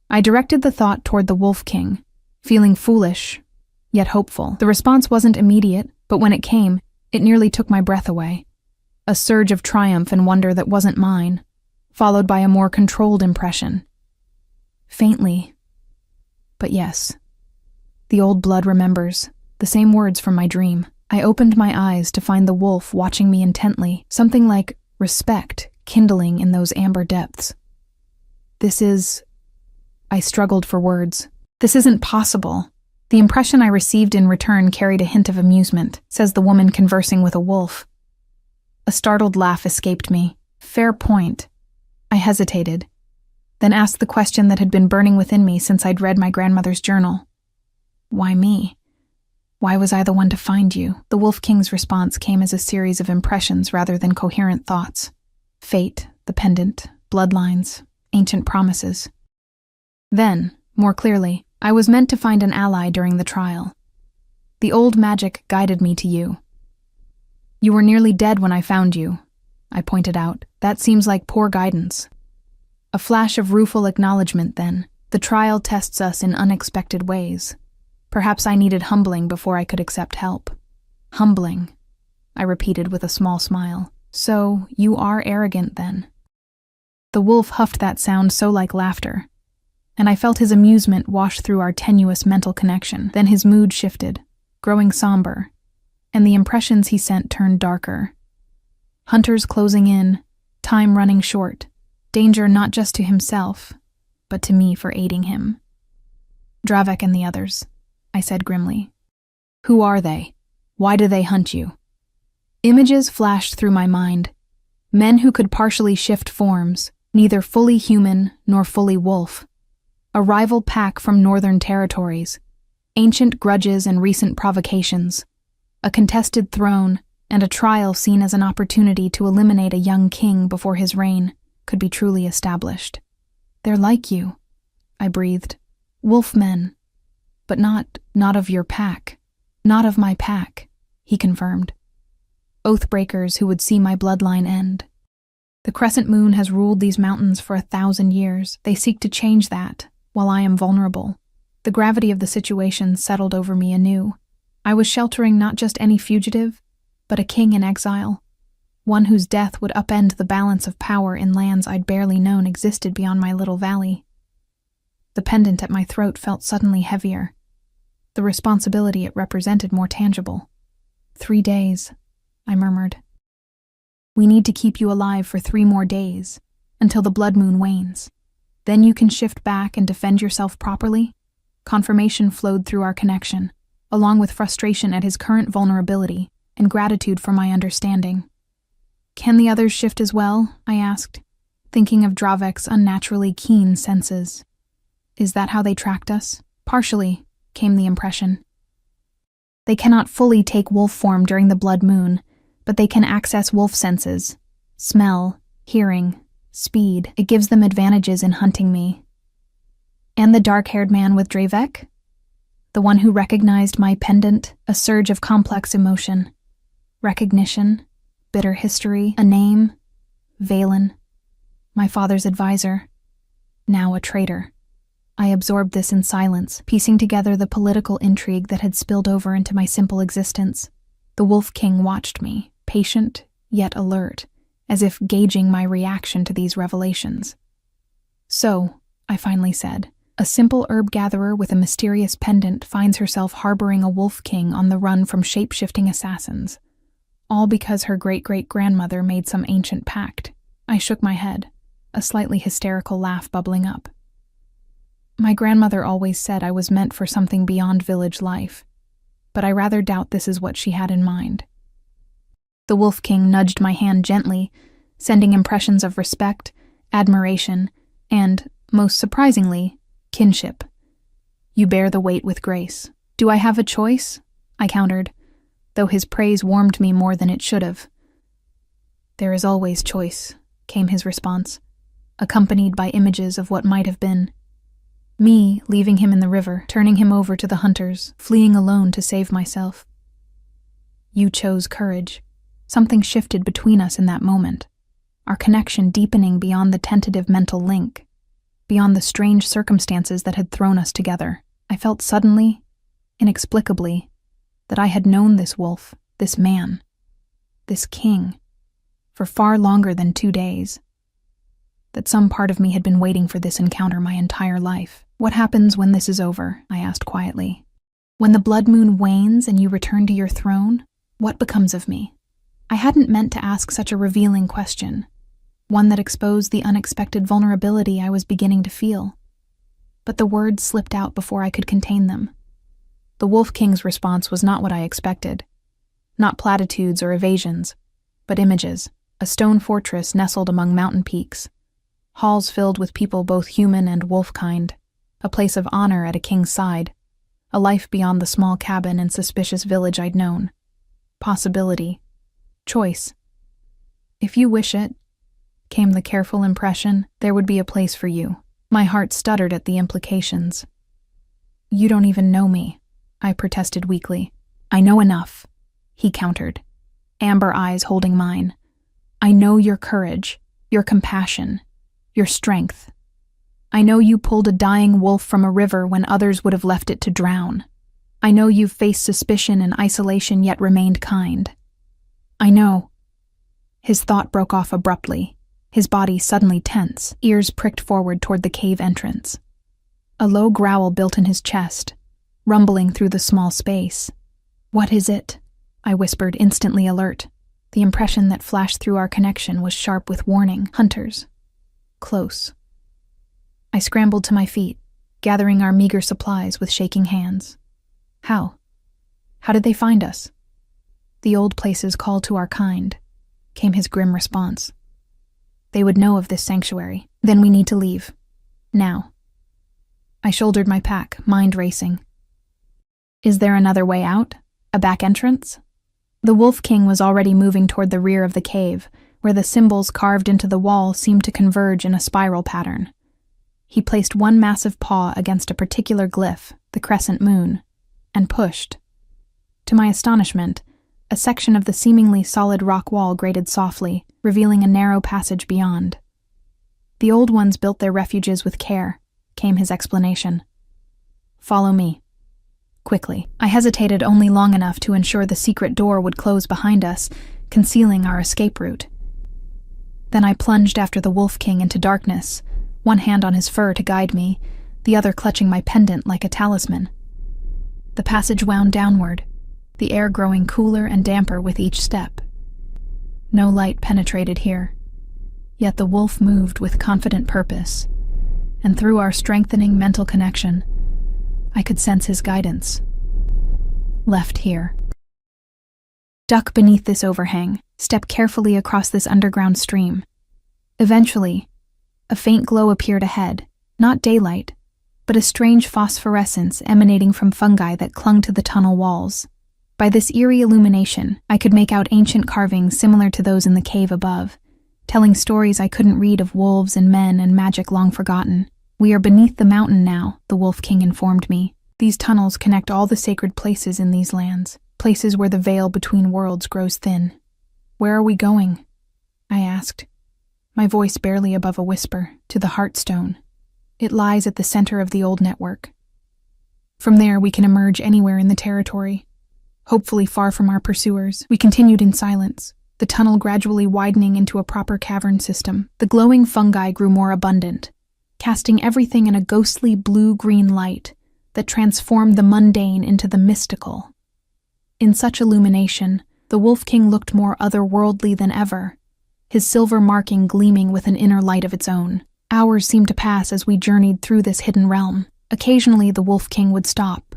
I directed the thought toward the Wolf King, feeling foolish, yet hopeful. The response wasn't immediate, but when it came, it nearly took my breath away. A surge of triumph and wonder that wasn't mine, followed by a more controlled impression. Faintly, but yes. The old blood remembers, the same words from my dream. I opened my eyes to find the wolf watching me intently, something like respect kindling in those amber depths. I struggled for words. "This isn't possible." The impression I received in return carried a hint of amusement, says the woman conversing with a wolf. A startled laugh escaped me. Fair point. I hesitated, then asked the question that had been burning within me since I'd read my grandmother's journal. "Why me? Why was I the one to find you?" The Wolf King's response came as a series of impressions rather than coherent thoughts. "Fate," The pendant, bloodlines, ancient promises. Then, more clearly, I was meant to find an ally during the trial. The old magic guided me to you. You were nearly dead when I found you, I pointed out. That seems like poor guidance. A flash of rueful acknowledgement then. The trial tests us in unexpected ways. Perhaps I needed humbling before I could accept help. Humbling, I repeated with a small smile. So, you are arrogant then. The wolf huffed that sound so like laughter, and I felt his amusement wash through our tenuous mental connection. Then his mood shifted, growing somber, and the impressions he sent turned darker. Hunters closing in, time running short, danger not just to himself, but to me for aiding him. Dravek and the others, I said grimly. Who are they? Why do they hunt you? Images flashed through my mind. Men who could partially shift forms, neither fully human nor fully wolf. A rival pack from northern territories, ancient grudges and recent provocations, a contested throne, and a trial seen as an opportunity to eliminate a young king before his reign could be truly established. They're like you, I breathed. Wolf men. But not of your pack. Not of my pack, he confirmed. Oathbreakers who would see my bloodline end. The crescent moon has ruled these mountains for 1,000 years. They seek to change that, while I am vulnerable. The gravity of the situation settled over me anew. I was sheltering not just any fugitive, but a king in exile, one whose death would upend the balance of power in lands I'd barely known existed beyond my little valley. The pendant at my throat felt suddenly heavier. The responsibility it represented more tangible. 3 days, I murmured. We need to keep you alive for 3 more days, until the blood moon wanes. Then you can shift back and defend yourself properly? Confirmation flowed through our connection, along with frustration at his current vulnerability and gratitude for my understanding. Can the others shift as well? I asked, thinking of Dravek's unnaturally keen senses. Is that how they tracked us? Partially, came the impression. They cannot fully take wolf form during the blood moon, but they can access wolf senses, smell, hearing, speed. It gives them advantages in hunting me. And the dark-haired man with Dravek? The one who recognized my pendant, a surge of complex emotion. Recognition, bitter history, a name, Valen, my father's advisor, now a traitor. I absorbed this in silence, piecing together the political intrigue that had spilled over into my simple existence. The Wolf King watched me, patient yet alert, as if gauging my reaction to these revelations. So, I finally said, a simple herb gatherer with a mysterious pendant finds herself harboring a Wolf King on the run from shape-shifting assassins. All because her great-great-grandmother made some ancient pact. I shook my head, a slightly hysterical laugh bubbling up. My grandmother always said I was meant for something beyond village life, but I rather doubt this is what she had in mind. The Wolf King nudged my hand gently, sending impressions of respect, admiration, and, most surprisingly, kinship. You bear the weight with grace. Do I have a choice? I countered, though his praise warmed me more than it should have. There is always choice, came his response, accompanied by images of what might have been. Me leaving him in the river, turning him over to the hunters, fleeing alone to save myself. You chose courage. Something shifted between us in that moment, our connection deepening beyond the tentative mental link, beyond the strange circumstances that had thrown us together. I felt suddenly, inexplicably, that I had known this wolf, this man, this king, for far longer than 2 days. That some part of me had been waiting for this encounter my entire life. What happens when this is over? I asked quietly. When the blood moon wanes and you return to your throne, what becomes of me? I hadn't meant to ask such a revealing question, one that exposed the unexpected vulnerability I was beginning to feel. But the words slipped out before I could contain them. The Wolf King's response was not what I expected. Not platitudes or evasions, but images. A stone fortress nestled among mountain peaks. Halls filled with people both human and wolf-kind. A place of honor at a king's side. A life beyond the small cabin and suspicious village I'd known. Possibility. Choice. If you wish it, came the careful impression. There would be a place for you. My heart stuttered at the implications. You don't even know me, I protested weakly. I know enough, he countered, amber eyes holding mine. I know your courage, your compassion, your strength. I know you pulled a dying wolf from a river when others would have left it to drown. I know you've faced suspicion and isolation yet remained kind. I know. His thought broke off abruptly, his body suddenly tense, ears pricked forward toward the cave entrance. A low growl built in his chest, rumbling through the small space. What is it? I whispered, instantly alert. The impression that flashed through our connection was sharp with warning. Hunters. Close. I scrambled to my feet, gathering our meager supplies with shaking hands. How? How did they find us? The old places call to our kind, came his grim response. They would know of this sanctuary. Then we need to leave. Now. I shouldered my pack, mind racing. Is there another way out? A back entrance? The Wolf King was already moving toward the rear of the cave, where the symbols carved into the wall seemed to converge in a spiral pattern. He placed one massive paw against a particular glyph, the crescent moon, and pushed. To my astonishment, a section of the seemingly solid rock wall grated softly, revealing a narrow passage beyond. The old ones built their refuges with care, came his explanation. Follow me. Quickly. I hesitated only long enough to ensure the secret door would close behind us, concealing our escape route. Then I plunged after the Wolf King into darkness, one hand on his fur to guide me, the other clutching my pendant like a talisman. The passage wound downward, the air growing cooler and damper with each step. No light penetrated here, yet the wolf moved with confident purpose, and through our strengthening mental connection, I could sense his guidance. Left here. Duck beneath this overhang, step carefully across this underground stream. Eventually, a faint glow appeared ahead, not daylight, but a strange phosphorescence emanating from fungi that clung to the tunnel walls. By this eerie illumination, I could make out ancient carvings similar to those in the cave above, telling stories I couldn't read of wolves and men and magic long forgotten. We are beneath the mountain now, the Wolf King informed me. These tunnels connect all the sacred places in these lands, places where the veil between worlds grows thin. Where are we going? I asked, my voice barely above a whisper, to the Heartstone. It lies at the center of the old network. From there, we can emerge anywhere in the territory, hopefully far from our pursuers. We continued in silence, the tunnel gradually widening into a proper cavern system. The glowing fungi grew more abundant, casting everything in a ghostly blue-green light that transformed the mundane into the mystical. In such illumination, the Wolf King looked more otherworldly than ever, his silver marking gleaming with an inner light of its own. Hours seemed to pass as we journeyed through this hidden realm. Occasionally the Wolf King would stop,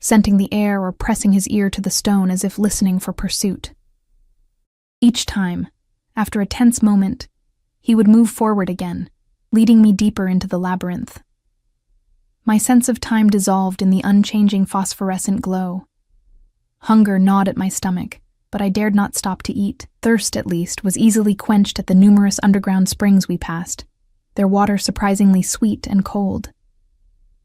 scenting the air or pressing his ear to the stone as if listening for pursuit. Each time, after a tense moment, he would move forward again, leading me deeper into the labyrinth. My sense of time dissolved in the unchanging phosphorescent glow. Hunger gnawed at my stomach, but I dared not stop to eat. Thirst, at least, was easily quenched at the numerous underground springs we passed, their water surprisingly sweet and cold.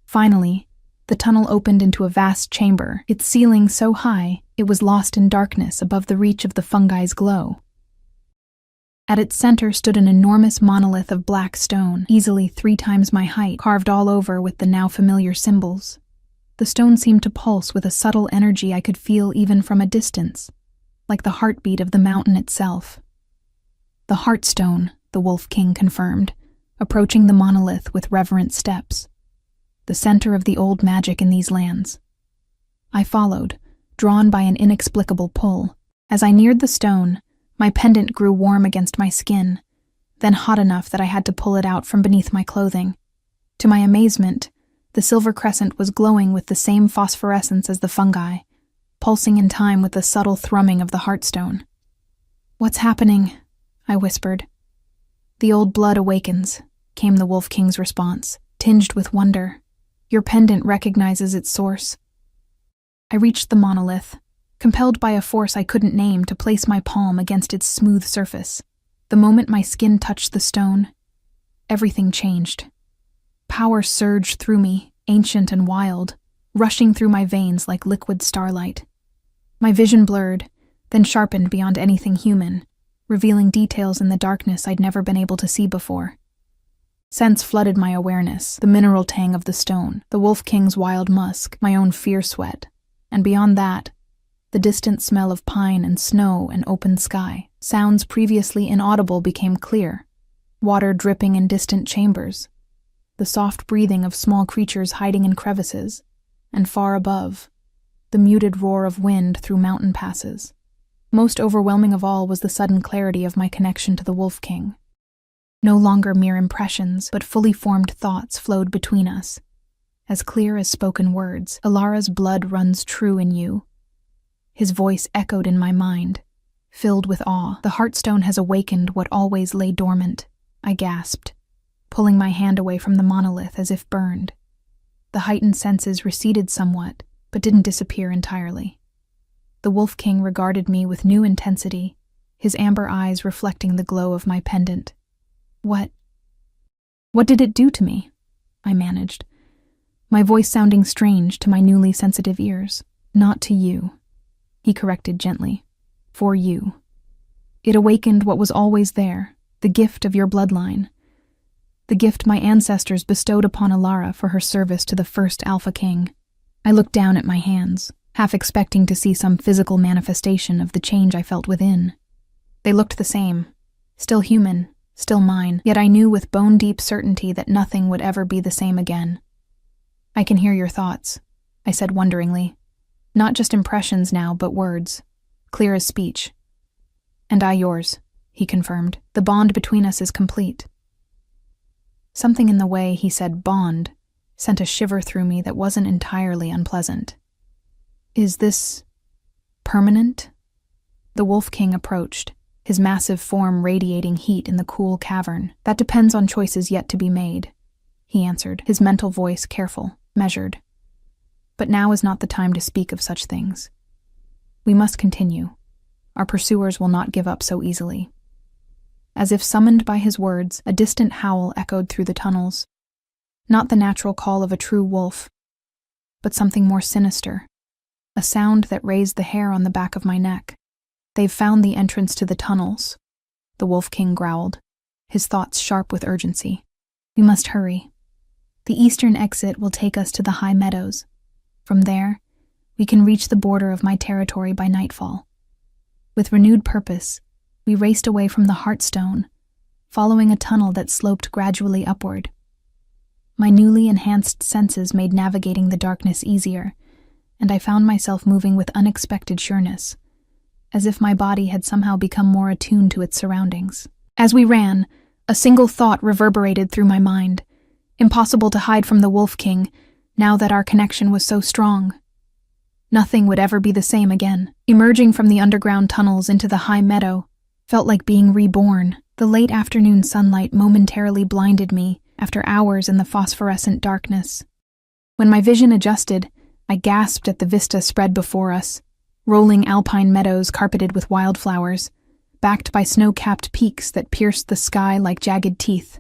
Finally, the tunnel opened into a vast chamber, its ceiling so high it was lost in darkness above the reach of the fungi's glow. At its center stood an enormous monolith of black stone, easily 3 times my height, carved all over with the now familiar symbols. The stone seemed to pulse with a subtle energy I could feel even from a distance, like the heartbeat of the mountain itself. The Heartstone, the Wolf King confirmed, approaching the monolith with reverent steps, the center of the old magic in these lands. I followed, drawn by an inexplicable pull. As I neared the stone, my pendant grew warm against my skin, then hot enough that I had to pull it out from beneath my clothing. To my amazement, the silver crescent was glowing with the same phosphorescence as the fungi, pulsing in time with the subtle thrumming of the Heartstone. "What's happening?" I whispered. "The old blood awakens," came the Wolf King's response, tinged with wonder. "Your pendant recognizes its source." I reached the monolith, compelled by a force I couldn't name to place my palm against its smooth surface. The moment my skin touched the stone, everything changed. Power surged through me, ancient and wild, rushing through my veins like liquid starlight. My vision blurred, then sharpened beyond anything human, revealing details in the darkness I'd never been able to see before. Scents flooded my awareness, the mineral tang of the stone, the Wolf King's wild musk, my own fear sweat, and beyond that, the distant smell of pine and snow and open sky. Sounds previously inaudible became clear, water dripping in distant chambers, the soft breathing of small creatures hiding in crevices, and far above, the muted roar of wind through mountain passes. Most overwhelming of all was the sudden clarity of my connection to the Wolf King. No longer mere impressions, but fully formed thoughts flowed between us. As clear as spoken words, Alara's blood runs true in you. His voice echoed in my mind, filled with awe. The Heartstone has awakened what always lay dormant, I gasped, pulling my hand away from the monolith as if burned. The heightened senses receded somewhat, but didn't disappear entirely. The Wolf King regarded me with new intensity, his amber eyes reflecting the glow of my pendant. What did it do to me? I managed, my voice sounding strange to my newly sensitive ears. Not to you, he corrected gently. For you. It awakened what was always there, the gift of your bloodline. The gift my ancestors bestowed upon Alara for her service to the first Alpha King. I looked down at my hands, half expecting to see some physical manifestation of the change I felt within. They looked the same, still human, still mine, yet I knew with bone-deep certainty that nothing would ever be the same again. I can hear your thoughts, I said wonderingly. Not just impressions now, but words, clear as speech. And I yours, he confirmed. The bond between us is complete. Something in the way he said bond sent a shiver through me that wasn't entirely unpleasant. Is this permanent? The Wolf King approached, his massive form radiating heat in the cool cavern. That depends on choices yet to be made, he answered, his mental voice careful, measured. But now is not the time to speak of such things. We must continue. Our pursuers will not give up so easily. As if summoned by his words, a distant howl echoed through the tunnels. Not the natural call of a true wolf, but something more sinister. A sound that raised the hair on the back of my neck. They've found the entrance to the tunnels, the Wolf King growled, his thoughts sharp with urgency. We must hurry. The eastern exit will take us to the high meadows. From there, we can reach the border of my territory by nightfall. With renewed purpose, we raced away from the Heartstone, following a tunnel that sloped gradually upward. My newly enhanced senses made navigating the darkness easier, and I found myself moving with unexpected sureness, as if my body had somehow become more attuned to its surroundings. As we ran, a single thought reverberated through my mind. Impossible to hide from the Wolf King, now that our connection was so strong. Nothing would ever be the same again. Emerging from the underground tunnels into the high meadow felt like being reborn. The late afternoon sunlight momentarily blinded me after hours in the phosphorescent darkness. When my vision adjusted, I gasped at the vista spread before us. Rolling alpine meadows carpeted with wildflowers, backed by snow-capped peaks that pierced the sky like jagged teeth.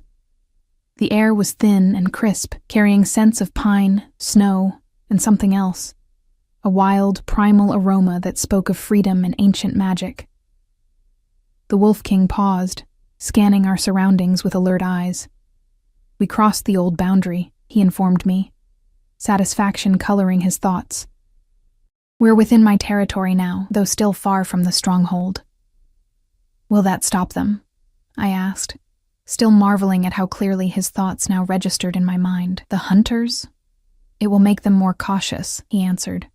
The air was thin and crisp, carrying scents of pine, snow, and something else. A wild, primal aroma that spoke of freedom and ancient magic. The Wolf King paused, scanning our surroundings with alert eyes. We crossed the old boundary, he informed me, satisfaction coloring his thoughts. We're within my territory now, though still far from the stronghold. Will that stop them? I asked, still marveling at how clearly his thoughts now registered in my mind. The hunters? It will make them more cautious, he answered,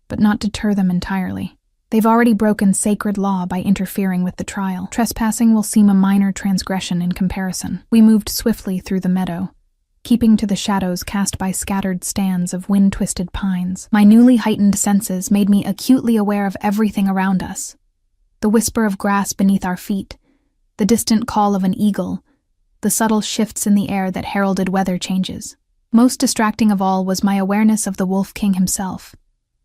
but not deter them entirely. They've already broken sacred law by interfering with the trial. Trespassing will seem a minor transgression in comparison. We moved swiftly through the meadow, keeping to the shadows cast by scattered stands of wind-twisted pines. My newly heightened senses made me acutely aware of everything around us. The whisper of grass beneath our feet, the distant call of an eagle, the subtle shifts in the air that heralded weather changes. Most distracting of all was my awareness of the Wolf King himself,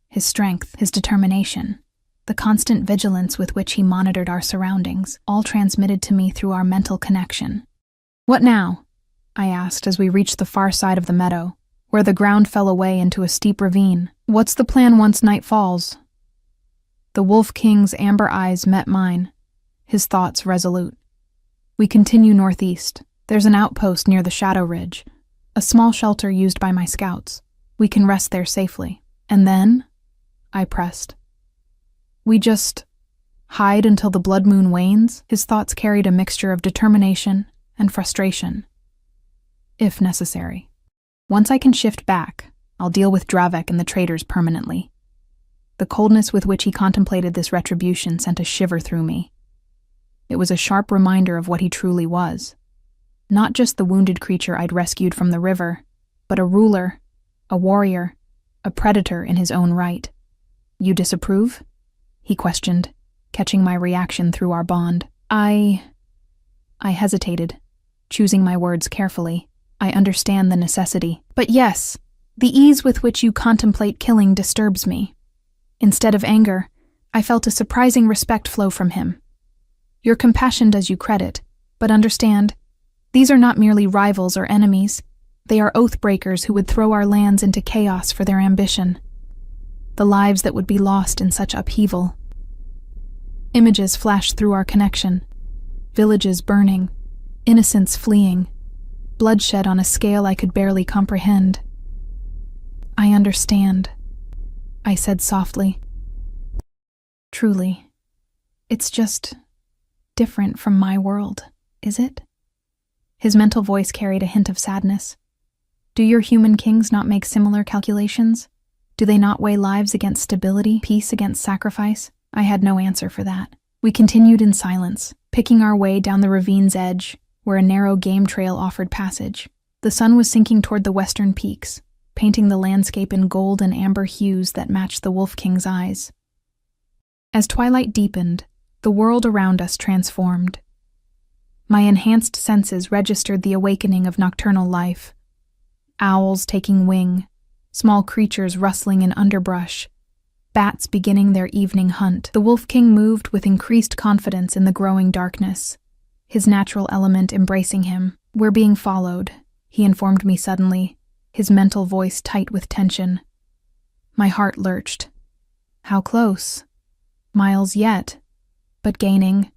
his strength, his determination. the constant vigilance with which he monitored our surroundings, all transmitted to me through our mental connection. "What now?" I asked as we reached the far side of the meadow, where the ground fell away into a steep ravine. "What's the plan once night falls?" The Wolf King's amber eyes met mine, his thoughts resolute. "We continue northeast. There's an outpost near the Shadow Ridge, a small shelter used by my scouts. We can rest there safely. And then?" I pressed. "We just hide until the blood moon wanes?" His thoughts carried a mixture of determination and frustration. "If necessary. Once I can shift back, I'll deal with Dravek and the traitors permanently." The coldness with which he contemplated this retribution sent a shiver through me. It was a sharp reminder of what he truly was. Not just the wounded creature I'd rescued from the river, but a ruler, a warrior, a predator in his own right. "You disapprove?" he questioned, catching my reaction through our bond. I hesitated, choosing my words carefully. "I understand the necessity. But yes, the ease with which you contemplate killing disturbs me." Instead of anger, I felt a surprising respect flow from him. "Your compassion does you credit, but understand, these are not merely rivals or enemies. They are oath-breakers who would throw our lands into chaos for their ambition. The lives that would be lost in such upheaval." Images flashed through our connection. Villages burning, innocents fleeing, bloodshed on a scale I could barely comprehend. "I understand," I said softly. "Truly. It's just different from my world, is it?" His mental voice carried a hint of sadness. "Do your human kings not make similar calculations? Do they not weigh lives against stability, peace against sacrifice?" I had no answer for that. We continued in silence, picking our way down the ravine's edge, where a narrow game trail offered passage. The sun was sinking toward the western peaks, painting the landscape in gold and amber hues that matched the Wolf King's eyes. As twilight deepened, the world around us transformed. My enhanced senses registered the awakening of nocturnal life. Owls taking wing, small creatures rustling in underbrush, bats beginning their evening hunt. The Wolf King moved with increased confidence in the growing darkness, his natural element embracing him. "We're being followed," he informed me suddenly, his mental voice tight with tension. My heart lurched. How close? Miles yet, but gaining.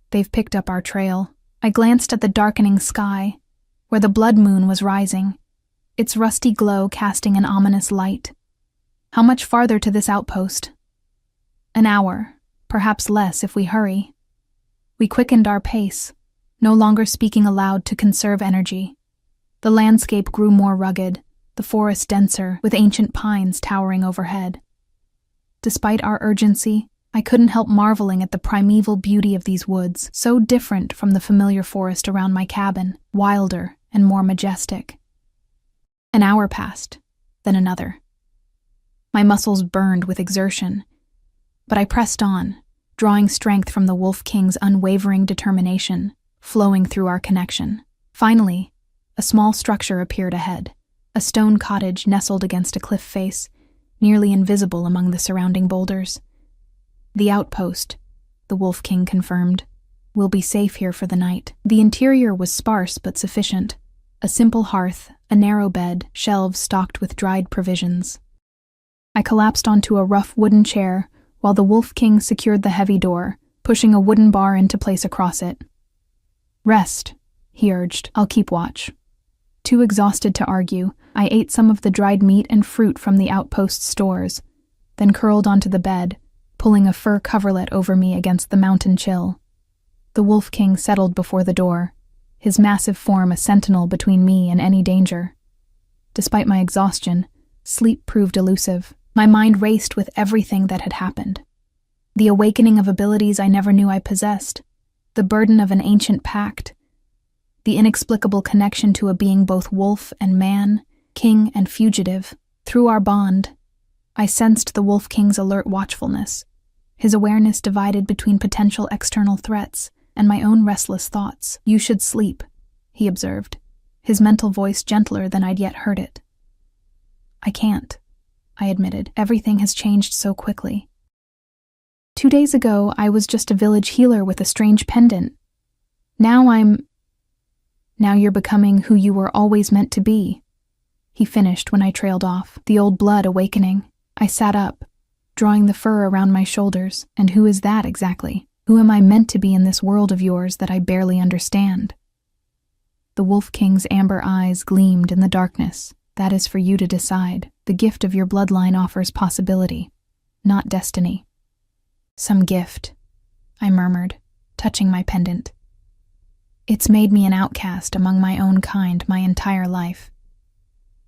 They've picked up our trail. I glanced at the darkening sky, where the blood moon was rising, its rusty glow casting an ominous light. How much farther to this outpost? An hour, perhaps less if we hurry. We quickened our pace, no longer speaking aloud to conserve energy. The landscape grew more rugged, the forest denser, with ancient pines towering overhead. Despite our urgency, I couldn't help marveling at the primeval beauty of these woods, so different from the familiar forest around my cabin, wilder and more majestic. An hour passed, then another. My muscles burned with exertion, but I pressed on, drawing strength from the Wolf King's unwavering determination, flowing through our connection. Finally, a small structure appeared ahead, a stone cottage nestled against a cliff face, nearly invisible among the surrounding boulders. "The outpost," the Wolf King confirmed. "We'll be safe here for the night." The interior was sparse but sufficient. A simple hearth, a narrow bed, shelves stocked with dried provisions. I collapsed onto a rough wooden chair while the Wolf King secured the heavy door, pushing a wooden bar into place across it. "Rest," he urged. "I'll keep watch." Too exhausted to argue, I ate some of the dried meat and fruit from the outpost stores, then curled onto the bed, pulling a fur coverlet over me against the mountain chill. The Wolf King settled before the door, his massive form a sentinel between me and any danger. Despite my exhaustion, sleep proved elusive. My mind raced with everything that had happened. The awakening of abilities I never knew I possessed, the burden of an ancient pact, the inexplicable connection to a being both wolf and man, king and fugitive. Through our bond, I sensed the Wolf King's alert watchfulness, his awareness divided between potential external threats and my own restless thoughts. "You should sleep," he observed, his mental voice gentler than I'd yet heard it. "I can't," I admitted. "Everything has changed so quickly." 2 days ago, I was just a village healer with a strange pendant. Now you're becoming who you were always meant to be." He finished when I trailed off, the old blood awakening. I sat up, drawing the fur around my shoulders. And who is that exactly? Who am I meant to be in this world of yours that I barely understand? The Wolf King's amber eyes gleamed in the darkness. "That is for you to decide. The gift of your bloodline offers possibility, not destiny." "Some gift," I murmured, touching my pendant. "It's made me an outcast among my own kind my entire life.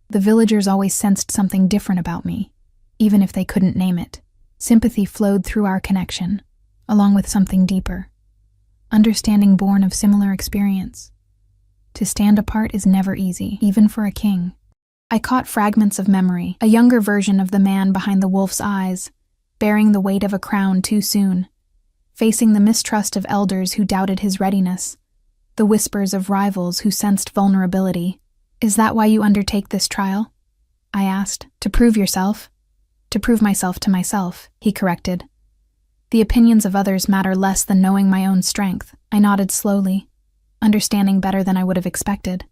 The villagers always sensed something different about me, even if they couldn't name it. Sympathy flowed through our connection, along with something deeper. Understanding born of similar experience. To stand apart is never easy, even for a king." I caught fragments of memory, a younger version of the man behind the wolf's eyes, bearing the weight of a crown too soon, facing the mistrust of elders who doubted his readiness, the whispers of rivals who sensed vulnerability. "Is that why you undertake this trial?" I asked. "To prove yourself?" "To prove myself to myself," he corrected. "The opinions of others matter less than knowing my own strength." I nodded slowly, understanding better than I would have expected.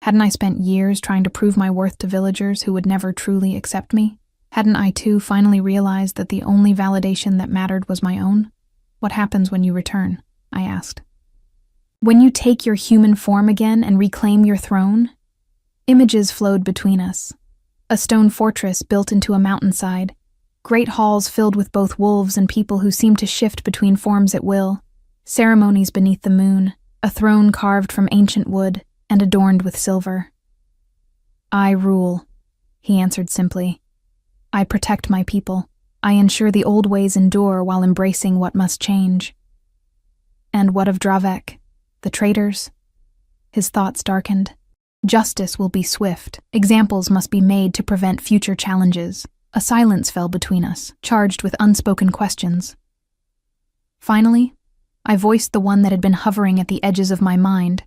Hadn't I spent years trying to prove my worth to villagers who would never truly accept me? Hadn't I too finally realized that the only validation that mattered was my own? "What happens when you return?" I asked. "When you take your human form again and reclaim your throne?" Images flowed between us. A stone fortress built into a mountainside, great halls filled with both wolves and people who seemed to shift between forms at will, ceremonies beneath the moon, a throne carved from ancient wood and adorned with silver. "I rule," he answered simply. "I protect my people. I ensure the old ways endure while embracing what must change." "And what of Dravek? The traitors?" His thoughts darkened. "Justice will be swift. Examples must be made to prevent future challenges." A silence fell between us, charged with unspoken questions. Finally, I voiced the one that had been hovering at the edges of my mind,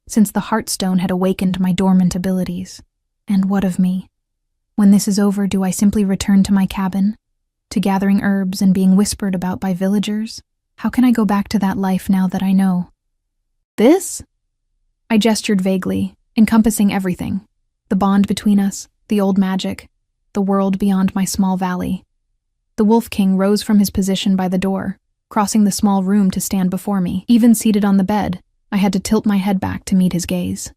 since the Heartstone had awakened my dormant abilities. "And what of me? When this is over, do I simply return to my cabin, to gathering herbs and being whispered about by villagers? How can I go back to that life now that I know?" "This?" I gestured vaguely, encompassing everything. The bond between us, the old magic, the world beyond my small valley. The Wolf King rose from his position by the door, crossing the small room to stand before me. Even seated on the bed, I had to tilt my head back to meet his gaze.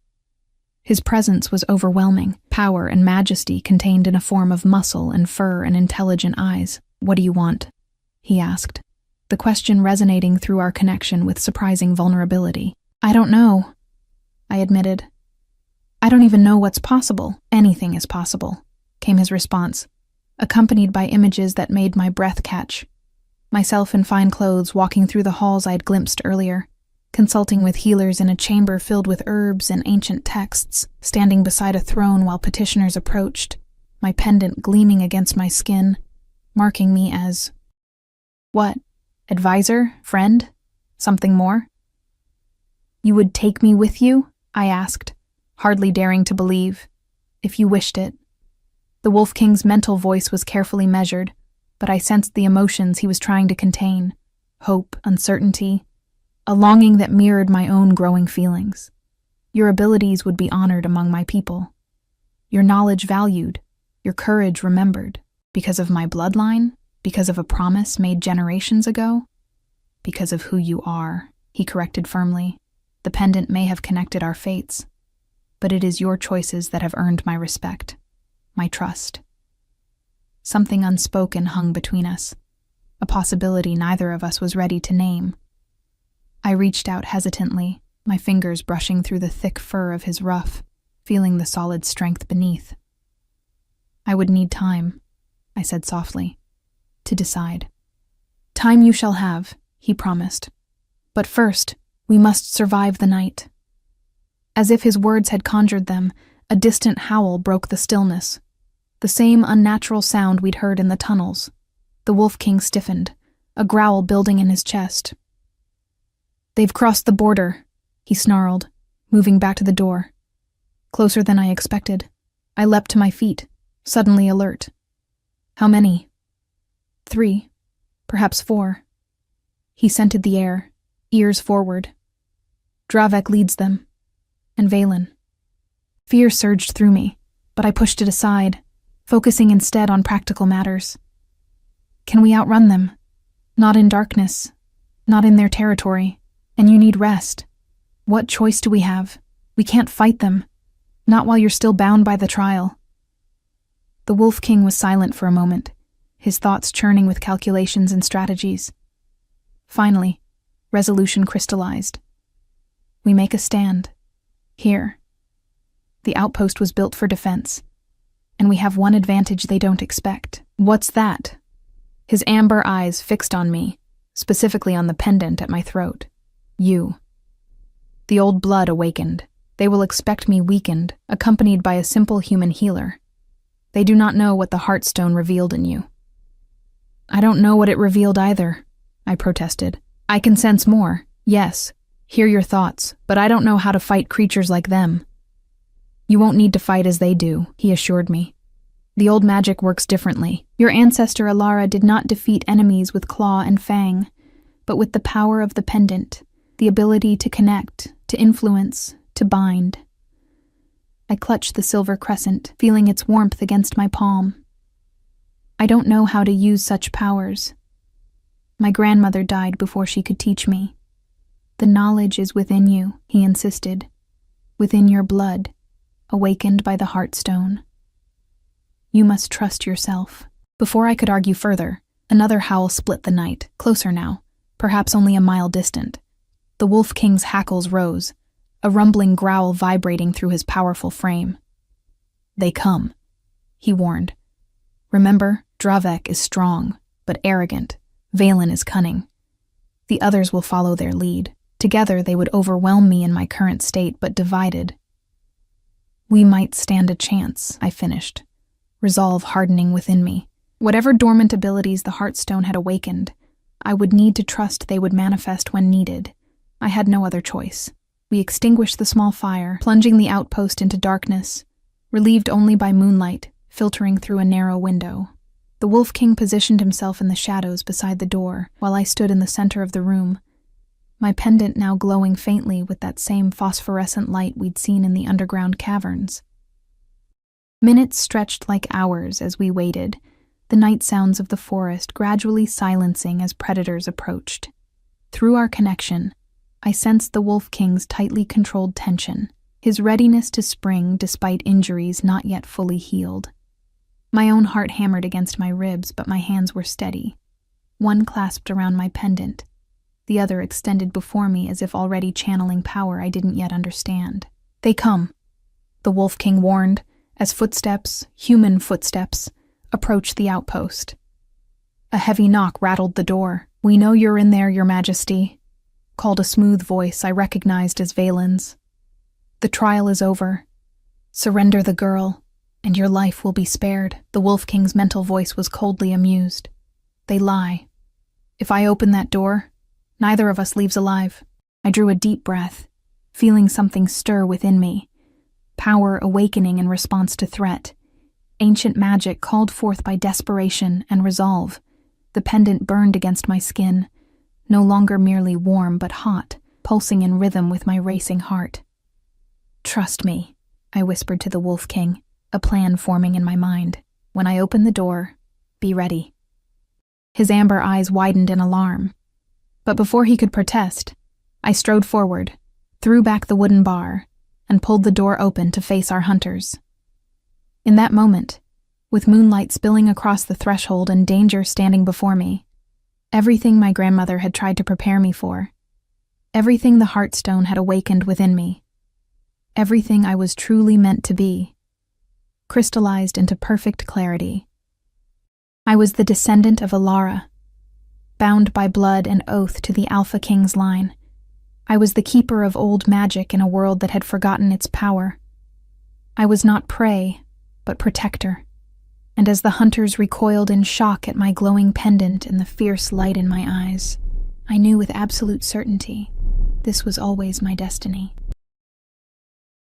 His presence was overwhelming, power and majesty contained in a form of muscle and fur and intelligent eyes. "What do you want?" he asked, the question resonating through our connection with surprising vulnerability. "I don't know," I admitted. "I don't even know what's possible." "Anything is possible," came his response, accompanied by images that made my breath catch. Myself in fine clothes walking through the halls I'd glimpsed earlier, consulting with healers in a chamber filled with herbs and ancient texts, standing beside a throne while petitioners approached, my pendant gleaming against my skin, marking me as... What? Advisor? Friend? Something more? "You would take me with you?" I asked, hardly daring to believe. "If you wished it." The Wolf King's mental voice was carefully measured, but I sensed the emotions he was trying to contain: hope, uncertainty, a longing that mirrored my own growing feelings. "Your abilities would be honored among my people. Your knowledge valued, your courage remembered. Because of my bloodline? Because of a promise made generations ago?" "Because of who you are," he corrected firmly. "The pendant may have connected our fates, but it is your choices that have earned my respect, my trust." Something unspoken hung between us, a possibility neither of us was ready to name. I reached out hesitantly, my fingers brushing through the thick fur of his ruff, feeling the solid strength beneath. "I would need time," I said softly, "to decide." "Time you shall have," he promised. "But first, we must survive the night." As if his words had conjured them, a distant howl broke the stillness. The same unnatural sound we'd heard in the tunnels. The Wolf King stiffened, a growl building in his chest. "They've crossed the border," he snarled, moving back to the door. Closer than I expected, I leapt to my feet, suddenly alert. "How many?" "3. perhaps 4. He scented the air, ears forward. Dravek leads them, and Valen. Fear surged through me, but I pushed it aside, focusing instead on practical matters. Can we outrun them? Not in darkness, not in their territory, and you need rest. What choice do we have? We can't fight them, not while you're still bound by the trial. The Wolf King was silent for a moment, his thoughts churning with calculations and strategies. Finally, resolution crystallized. We make a stand. Here. The outpost was built for defense, and we have one advantage they don't expect. What's that? His amber eyes fixed on me, specifically on the pendant at my throat. You. The old blood awakened. They will expect me weakened, accompanied by a simple human healer. They do not know what the Heartstone revealed in you. I don't know what it revealed either, I protested. I can sense more, yes, hear your thoughts, but I don't know how to fight creatures like them. You won't need to fight as they do, he assured me. The old magic works differently. Your ancestor Alara did not defeat enemies with claw and fang, but with the power of the pendant, the ability to connect, to influence, to bind. I clutched the silver crescent, feeling its warmth against my palm. I don't know how to use such powers. My grandmother died before she could teach me. The knowledge is within you, he insisted, within your blood, awakened by the Heartstone. You must trust yourself. Before I could argue further, another howl split the night, closer now, perhaps only a mile distant. The Wolf King's hackles rose, a rumbling growl vibrating through his powerful frame. They come, he warned. Remember, Dravek is strong, but arrogant. Valen is cunning. The others will follow their lead. Together they would overwhelm me in my current state, but divided. We might stand a chance, I finished, resolve hardening within me. Whatever dormant abilities the Heartstone had awakened, I would need to trust they would manifest when needed. I had no other choice. We extinguished the small fire, plunging the outpost into darkness, relieved only by moonlight filtering through a narrow window. The Wolf King positioned himself in the shadows beside the door, while I stood in the center of the room, my pendant now glowing faintly with that same phosphorescent light we'd seen in the underground caverns. Minutes stretched like hours as we waited, the night sounds of the forest gradually silencing as predators approached. Through our connection, I sensed the Wolf King's tightly controlled tension, his readiness to spring despite injuries not yet fully healed. My own heart hammered against my ribs, but my hands were steady. One clasped around my pendant, the other extended before me as if already channeling power I didn't yet understand. They come, the Wolf King warned, as footsteps, human footsteps, approached the outpost. A heavy knock rattled the door. "We know you're in there, Your Majesty," called a smooth voice I recognized as Valen's. "The trial is over. Surrender the girl, and your life will be spared." The Wolf King's mental voice was coldly amused. "They lie. If I open that door, neither of us leaves alive." I drew a deep breath, feeling something stir within me. Power awakening in response to threat. Ancient magic called forth by desperation and resolve. The pendant burned against my skin, no longer merely warm but hot, pulsing in rhythm with my racing heart. "Trust me," I whispered to the Wolf King, a plan forming in my mind. "When I open the door, be ready." His amber eyes widened in alarm. But before he could protest, I strode forward, threw back the wooden bar, and pulled the door open to face our hunters. In that moment, with moonlight spilling across the threshold and danger standing before me, everything my grandmother had tried to prepare me for, everything the Heartstone had awakened within me, everything I was truly meant to be, crystallized into perfect clarity. I was the descendant of Alara, bound by blood and oath to the Alpha King's line. I was the keeper of old magic in a world that had forgotten its power. I was not prey, but protector. And as the hunters recoiled in shock at my glowing pendant and the fierce light in my eyes, I knew with absolute certainty this was always my destiny.